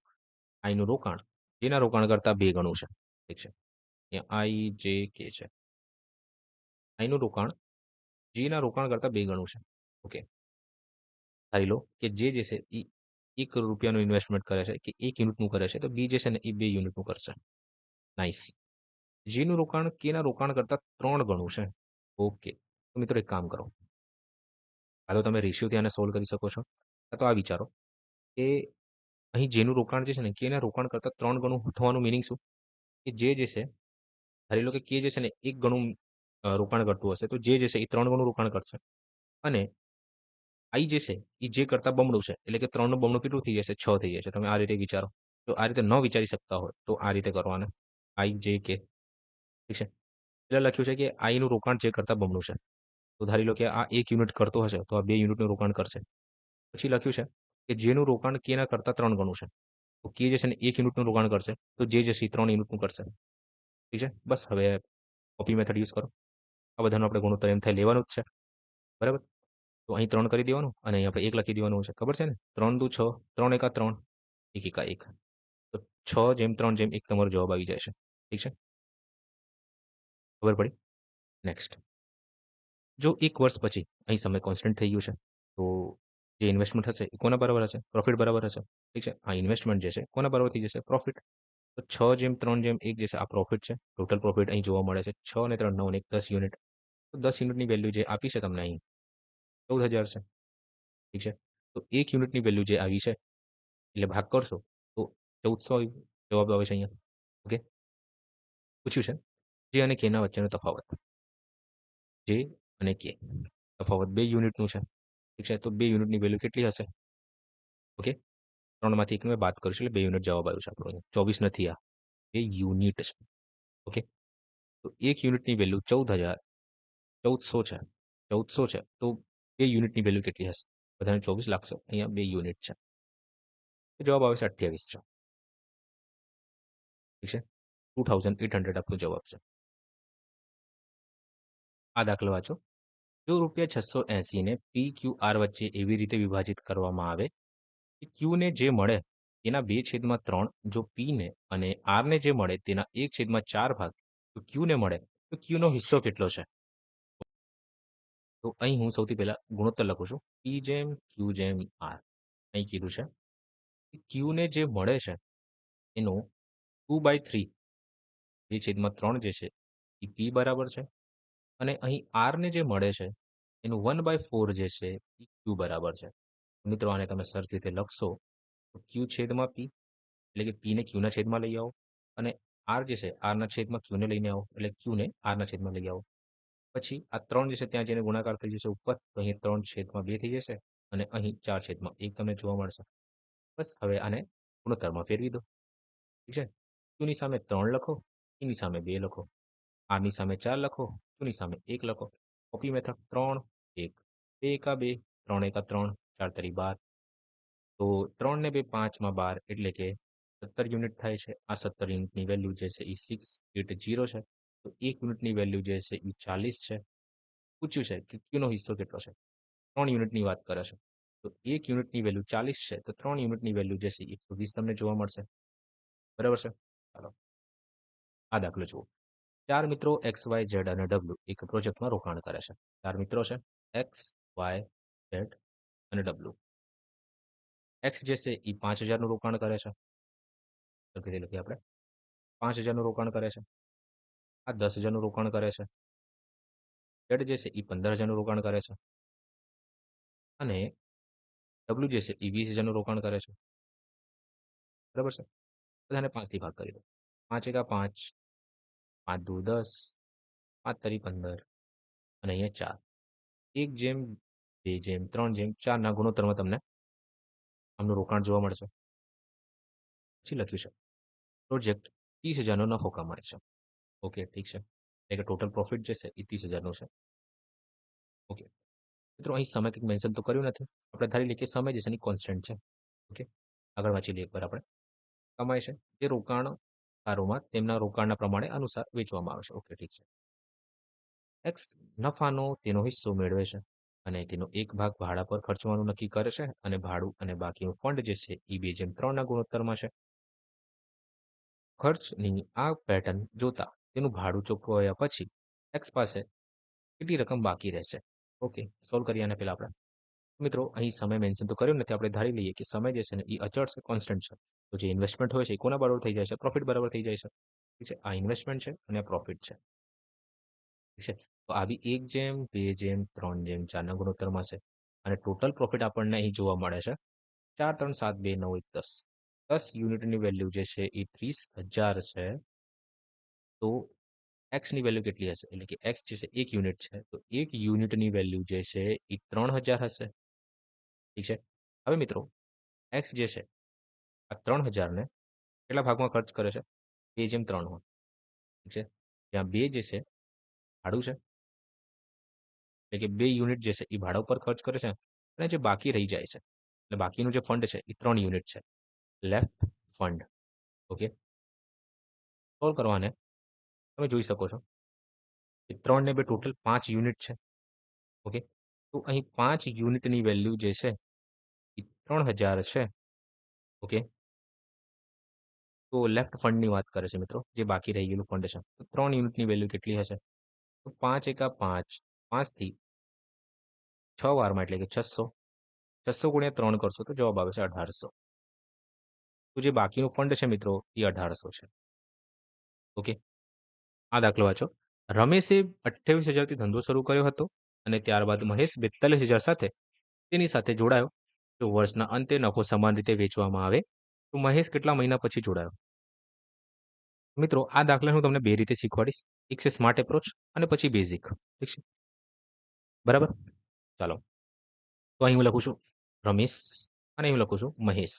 આઈનું રોકાણ જેના રોકાણ કરતાં 2 ગણું છે. ઠીક છે. અહીંયા આઈ, જે, કે છે. આઈનું રોકાણ જેના રોકાણ કરતાં 2 ગણું છે. ઓકે. ધારી લો કે જે છે એ 1 કરોડ રૂપિયાનું ઇન્વેસ્ટમેન્ટ કરે છે કે 1 યુનિટનું કરે છે, તો બી જે છે ને એ 2 યુનિટનું કરશે. નાઇસ. જેનું રોકાણ કેના રોકાણ કરતાં 3 ગણું છે. ઓકે. તો મિત્રો એક કામ કરો. આ તો તમે રેશિયોથી આને સોલ્વ કરી શકો છો. તો આ વિચારો કે અહીં જેનું રોકાણ જે છે ને કેના રોકાણ કરતાં 3 ગણું થવાનું મીનિંગ શું? કે જે છે ધારી લો કે કે જે છે ને 1 ગણું રોકાણ કરતું હશે, તો જે છે એ 3 ગણું રોકાણ કરશે. અને આઈ જે છે એ જે કરતાં બમણું છે. એટલે કે 3 નું બમણું કેટલું થઈ જશે? 6 થઈ જશે. તમે આ રીતે વિચારો. જો આ રીતે ન વિચારી શકતા હોય તો આ રીતે કરવાના. આઈ, જે, કે. ઠીક છે. એટલે લખ્યું છે કે આઈનું રોકાણ જે કરતાં બમણું છે. તો ધારી લો કે આ 1 યુનિટ કરતો હશે, તો આ 2 યુનિટનું રોકાણ કરશે. પછી લખ્યું છે કે જેનું રોકાણ કેના કરતાં 3 ગણું છે. તો કે જે છે ને 1 યુનિટનું રોકાણ કરશે, તો જે છે એ 3 યુનિટનું કરશે. ઠીક છે. બસ હવે કોપી મેથડ યુઝ કરો. આ બધાનું આપણે ગુણોત્તર એમ થાય લેવાનું જ છે. બરાબર. તો અહીં 3 કરી દેવાનું અને અહીં આપણે 1 લખી દેવાનું છે. ખબર છે ને? 3 દુ 6, 3 એકા 3, 1 એકા 1. તો 6 જેમ 3 જેમ 1 તમારો જવાબ આવી જાય છે. ઠીક છે. ખબર પડી? નેક્સ્ટ. જો 1 વર્ષ પછી અહીં સમય કોન્સ્ટન્ટ થઈ ગયું છે, તો જે ઇન્વેસ્ટમેન્ટ હશે એ કોના બરાબર હશે? પ્રોફિટ બરાબર હશે. ઠીક છે. આ ઇન્વેસ્ટમેન્ટ જે છે કોના બરાબર થઈ જશે? પ્રોફિટ. તો 6 જેમ 3 જેમ 1 જે છે આ પ્રોફિટ છે. ટોટલ પ્રોફિટ અહીં જોવા મળે છે. 6 અને 3 9 અને 1 10 યુનિટ. તો 10 યુનિટની વેલ્યુ જે આપી છે તમને અહીં 14,000 છે. ઠીક છે. તો 1 યુનિટની વેલ્યુ જે આવી છે એટલે ભાગ કરશો તો 1400 જવાબ આવે છે અહીંયા. ઓકે. પૂછ્યું છે જે અને કેના વચ્ચેનો તફાવત. જે અને કે તફાવત 2 યુનિટનું છે. ઠીક છે. તો 2 યુનિટની વેલ્યુ કેટલી હશે? ઓકે. 3 માંથી 1 મેં બાદ કર્યું છે એટલે 2 યુનિટ જવાબ આવ્યો છે આપણો અહીંયા. 24 નથી આ. 2 યુનિટ છે. ઓકે. તો 1 યુનિટની વેલ્યુ 14,000 1400 છે. 1400 છે. તો 2 યુનિટની વેલ્યુ કેટલી હશે? બધાને 24 લાગશે. અહીંયા 2 યુનિટ છે. તો જવાબ આવે છે 28 છે. ઠીક છે. 2800 આપણો જવાબ છે. આ દાખલો વાંચો. જો ₹680 ને PQR વચ્ચે એવી રીતે વિભાજિત કરવામાં આવે કે Qને જે મળે તેના 2/3 જો Pને અને Rને જે મળે તેના 1/4 ભાગ જો Qને મળે તો Qનો હિસ્સો કેટલો છે? તો અહીં હું સૌથી પહેલા ગુણોત્તર લખું છું. P જેમ Q જેમ R. અહીં કીધું છે કે Qને જે મળે છે એનો 2/3 2/3 જે છે એ P બરાબર છે અને અહીં Rને જે મળે છે એનું 1/4 જે છે એ Q બરાબર છે. મિત્રો આને તમે સરખી રીતે લખશો તો Q છેદમાં P એટલે કે Pને Qના છેદમાં લઈ આવો અને R જે છે Rના છેદમાં Qને લઈને આવો એટલે Qને Rના છેદમાં લઈ આવો. પછી આ 3 જે છે ત્યાં જઈને ગુણાકાર થઈ જશે ઉપર તો અહીં 3/2 થઈ જશે અને અહીં 4/1 તમને જોવા મળશે. બસ હવે આને ગુણોત્તરમાં ફેરવી દો. ઠીક છે. Qની સામે 3 લખો, Pની સામે 2 લખો, Rની સામે 4 લખો, Qની સામે 1 લખો. કોપી મેથડ 3, 1, 2 એકા 2, 3 એકા 3, 4 તરી 12. તો 3 ને 2 5 માં 12 એટલે કે 17 યુનિટ થાય છે. આ 17 યુનિટની વેલ્યુ જે છે એ 680 છે. તો 1 યુનિટની વેલ્યુ જે છે એ 40 છે. પૂછ્યું છે કે Qનો હિસ્સો કેટલો છે? 3 યુનિટની વાત કરે છે. તો 1 યુનિટની વેલ્યુ 40 છે. તો 3 યુનિટની વેલ્યુ જે છે 120 તમને જોવા મળશે. બરાબર છે? ચાલો આ દાખલો જુઓ. 4 મિત્રો એક્સ, વાય, ઝેડ અને ડબલ્યુ એક પ્રોજેક્ટમાં રોકાણ કરે છે. 4 મિત્રો છે એક્સ, વાય, ઝેડ અને ડબલ્યુ. એક્સ જે છે એ 5000નું રોકાણ કરે છે. લખી લખીએ આપણે 5000નું રોકાણ કરે છે. આ 10,000નું રોકાણ કરે છે. ઝેડ જે છે એ 15,000નું રોકાણ કરે છે. અને ડબલ્યુ જે છે એ 20,000નું રોકાણ કરે છે. બરાબર છે? બધાને 5થી ભાગ કરી દો. 5 એકા 5, 5 દુ 10, 5 તરી 15 અને અહીંયા 4. 1:2:3:4 ગુણોત્તરમાં તમને આમનું રોકાણ જોવા મળશે. પછી લખ્યું છે પ્રોજેક્ટ 30,000નો નફો કમાય છે. ઓકે ઠીક છે. એટલે કે ટોટલ પ્રોફિટ જે છે એ 30,000નું છે. ઓકે. મિત્રો અહીં સમય કંઈક મેન્શન તો કર્યું નથી. આપણે ધારી લઈએ કે સમય જે છે એની કોન્સ્ટન્ટ છે. ઓકે. આગળ વાંચી લઈએ એકવાર આપણે. કમાય છે જે રોકાણકારોમાં તેમના રોકાણના પ્રમાણે અનુસાર વેચવામાં આવે છે. ઓકે ઠીક છે. એક્સ નફાનો તેનો હિસ્સો મેળવે છે અને તેનો એક ભાગ ભાડા પર ખર્ચવાનું નક્કી કરે છે અને ભાડું અને બાકીનું ફંડ જે છે એ 2:3 ગુણોત્તરમાં છે. ખર્ચની આ પેટર્ન જોતા તેનું ભાડું ચૂકવ્યા પછી એક્સ પાસે કેટલી રકમ બાકી રહેશે? ઓકે સોલ્વ કરીએ આને પહેલા આપણે. મિત્રો અહીં સમય મેન્શન તો કર્યો નથી. આપણે ધારી લઈએ કે સમય જે છે ને એ અચળ છે, કોન્સ્ટન્ટ છે. તો જે ઇન્વેસ્ટમેન્ટ હોય છે એ કોના બરાબર થઈ જાય છે? પ્રોફિટ બરાબર થઈ જાય છે. ઠીક છે. આ ઇન્વેસ્ટમેન્ટ છે અને આ પ્રોફિટ છે. ઠીક છે. તો આવી 1:2:3:4 ગુણોત્તરમાં છે અને ટોટલ પ્રોફિટ આપણને અહીં જોવા મળે છે 4 3 7 2 9 1 10. 10 યુનિટની વેલ્યુ જે છે એ 30,000 છે. તો એક્સની વેલ્યુ કેટલી હશે? એટલે કે એક્સ જે છે 1 યુનિટ છે. તો 1 યુનિટની વેલ્યુ જે છે એ 3,000 હશે. ઠીક છે. હવે મિત્રો એક્સ જે છે આ 3,000ને કેટલા ભાગમાં ખર્ચ કરે છે? 2:3માં. ઠીક છે. જ્યાં 2 જે છે ભાડું છે. એટલે કે 2 યુનિટ જે છે એ ભાડા ઉપર ખર્ચ કરે છે અને જે બાકી રહી જાય છે એટલે બાકીનું જે ફંડ છે એ 3 યુનિટ છે. Left fund. ઓકે. સોલ્વ કરવાને તમે જોઈ શકો છો કે 3 ને 2 ટોટલ 5 યુનિટ છે. ઓકે. તો અહીં 5 યુનિટની વેલ્યુ જે છે એ 3,000 છે. ઓકે. તો લેફ્ટ ફંડની વાત કરે છે મિત્રો, જે બાકી રહી ગયેલું ફંડ છે. તો 3 યુનિટની વેલ્યુ કેટલી હશે? તો 5 એકા 5, 5 થી 6 વારમાં એટલે કે 600. 600 ગુણ્યા 3 કરશો તો જવાબ આવે છે 1,800. તો જે બાકીનું ફંડ છે મિત્રો એ 1,800 છે. ઓકે. આ દાખલો વાંચો. રમેશે 28,000થી ધંધો શરૂ કર્યો હતો અને ત્યારબાદ મહેશ 42,000 સાથે તેની સાથે જોડાયો. જો વર્ષના અંતે નફો સમાન રીતે વેચવામાં આવે તો મહેશ કેટલા મહિના પછી જોડાયો? મિત્રો આ દાખલાને હું તમને 2 રીતે શીખવાડીશ. એક છે સ્માર્ટ એપ્રોચ અને પછી બેઝિક. ઠીક છે? બરાબર? ચાલો. તો અહીં હું લખું છું રમેશ અને અહીં હું લખું છું મહેશ.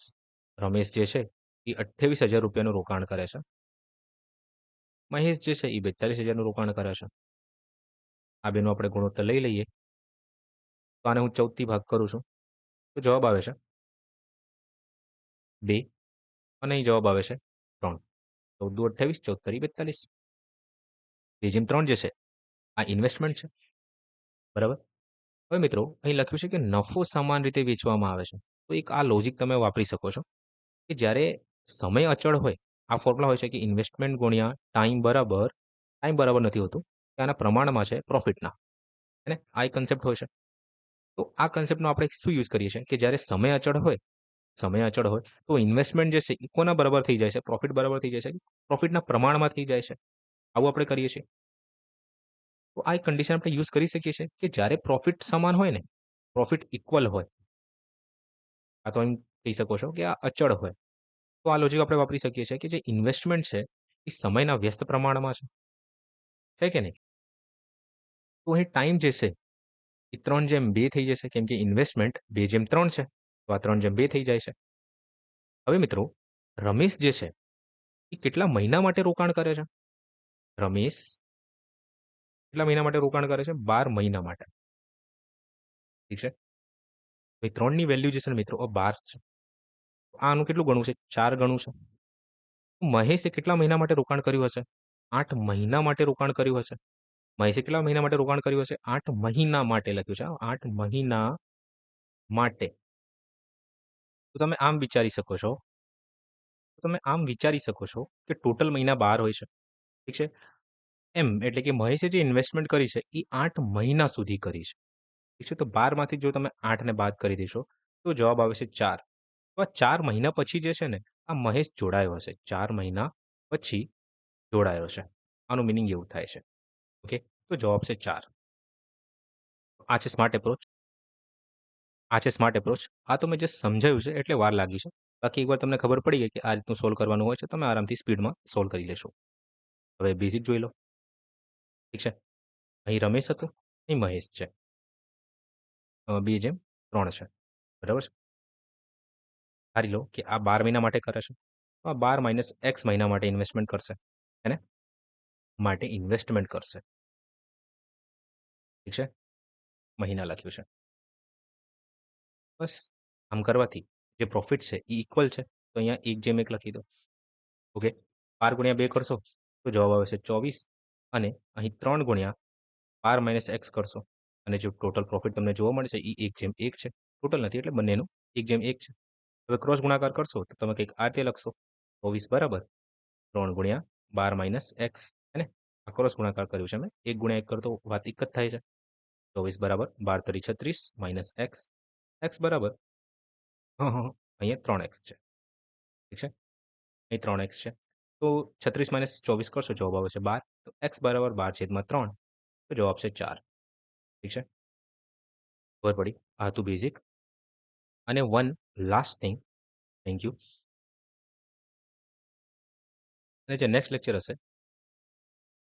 રમેશ જે છે એ 28,000 રૂપિયાનું રોકાણ કરે છે. મહેશ જે છે એ 42,000નું રોકાણ કરે છે. આ બેનો આપણે ગુણોત્તર લઈ લઈએ. તો આને હું 14થી ભાગ કરું છું. તો જવાબ આવે છે 2 અને અહીં જવાબ આવે છે 3. 14 દુ 28, 14 તરી 42. 2/3 જે છે આ ઇન્વેસ્ટમેન્ટ છે. બરાબર? હવે મિત્રો અહીં લખ્યું છે કે નફો સમાન રીતે વેચવામાં આવે છે. તો એક આ લોજિક તમે વાપરી શકો છો કે જ્યારે સમય અચળ હોય, આ ફોર્મ્યુલા હોય છે કે ઇન્વેસ્ટમેન્ટ ગુણ્યા ટાઈમ બરાબર નથી હોતું. આના પ્રમાણમાં છે પ્રોફિટના. હે ને? આ એક કન્સેપ્ટ હોય છે. તો આ કન્સેપ્ટનો આપણે શું યુઝ કરીએ છીએ કે જ્યારે સમય અચળ હોય તો ઇન્વેસ્ટમેન્ટ જે છે એ કોના બરાબર થઈ જાય છે? પ્રોફિટ બરાબર થઈ જાય છે. પ્રોફિટના પ્રમાણમાં થઈ જાય છે. આવું આપણે કરીએ છીએ. તો આ એક કન્ડિશન આપણે યુઝ કરી શકીએ છીએ કે જ્યારે પ્રોફિટ સમાન હોય ને, પ્રોફિટ ઇક્વલ હોય, આ તો એમ કહી શકો છો કે આ અચળ હોય. તો આ લોજિક આપણે વાપરી શકીએ છીએ કે જે ઇન્વેસ્ટમેન્ટ છે એ સમયના વ્યસ્ત પ્રમાણમાં છે કે નહીં? તો અહીં ટાઈમ જે છે એ 3/2 થઈ જશે કેમ કે ઇન્વેસ્ટમેન્ટ 2/3 છે. તો આ 3/2 થઈ જાય છે. હવે મિત્રો રમેશ જે છે એ કેટલા મહિના માટે રોકાણ કરે છે? રમેશ કેટલા મહિના માટે રોકાણ કરે છે? 12 મહિના માટે. ઠીક છે? તો એ 3 ની વેલ્યુ જે છે ને મિત્રો 12 છે. તો આનું કેટલું ગણું છે? 4 ગણું છે. મહેશે કેટલા મહિના માટે રોકાણ કર્યું હશે? 8 મહિના માટે રોકાણ કર્યું હશે. મહેશે કેટલા મહિના માટે રોકાણ કર્યું હશે? 8 મહિના માટે લખ્યું છે. 8 મહિના માટે. તો તમે આમ વિચારી શકો છો કે ટોટલ મહિના 12 હોય છે. ઠીક છે? એમ એટલે કે મહેશે જે ઇન્વેસ્ટમેન્ટ કરી છે એ 8 મહિના સુધી કરી છે. ઠીક છે? તો 12 માંથી જો તમે 8 ને બાદ કરી દેશો તો જવાબ આવે છે 4. તો આ 4 મહિના પછી જે છે ને આ મહેશ જોડાયો હશે. 4 મહિના પછી જોડાયો છે. આનું મીનિંગ એવું થાય છે. ઓકે? તો જવાબ છે 4. આ છે સ્માર્ટ એપ્રોચ. આ તો મેં જસ્ટ સમજાવ્યું છે એટલે વાર લાગી છે. બાકી એકવાર તમને ખબર પડી ગઈ કે આ રીતનું સોલ્વ કરવાનું હોય છે, તમે આરામથી સ્પીડમાં સોલ્વ કરી લેશો. હવે બેઝિક જોઈ લો. ઠીક છે? અહીં રમેશ હતો, અહીં મહેશ છે. 2/3 છે. બરાબર છે? ધારી લો કે આ 12 મહિના માટે કરે છે. તો આ 12 - એક્સ મહિના માટે ઇન્વેસ્ટમેન્ટ કરશે. હે ને? માટે ઇન્વેસ્ટમેન્ટ કરશે. ઠીક છે? મહિના લખ્યું છે. બસ આમ કરવાથી જે પ્રોફિટ છે એ ઇક્વલ છે. તો અહીંયા 1/1 લખી દો. ઓકે? 12 × 2 કરશો તો જવાબ આવે છે 24 અને અહીં 3 × 12 - એક્સ કરશો અને જો ટોટલ પ્રોફિટ તમને જોવા મળે છે એ 1/1 છે. ટોટલ નથી એટલે બંનેનું 1/1 છે. હવે ક્રોસ ગુણાકાર કરશો તો તમે કંઈક આ રીતે લખશો 24 બરાબર 3 × 12 - એક્સ. હે ને? આ ક્રોસ ગુણાકાર કર્યું છે મેં. 1 × 1 કરતો વાત એક જ થાય છે. 24 બરાબર 12 તરી 36 - એક્સ. એક્સ બરાબર અહીંયા 3x છે. ઠીક છે? અહીં 3x છે. તો 36 - 24 કરશો જવાબ આવે છે 12. તો x બરાબર 12/3 તો જવાબ છે 4. ઠીક છે? ખબર પડી? આ હતું બેઝિક. અને one last thing thank you. અને જે નેક્સ્ટ લેક્ચર હશે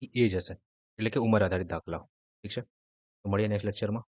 એ એજ હશે. એટલે કે ઉંમર આધારિત દાખલાઓ. ઠીક છે? તો મળીએ નેક્સ્ટ લેક્ચરમાં.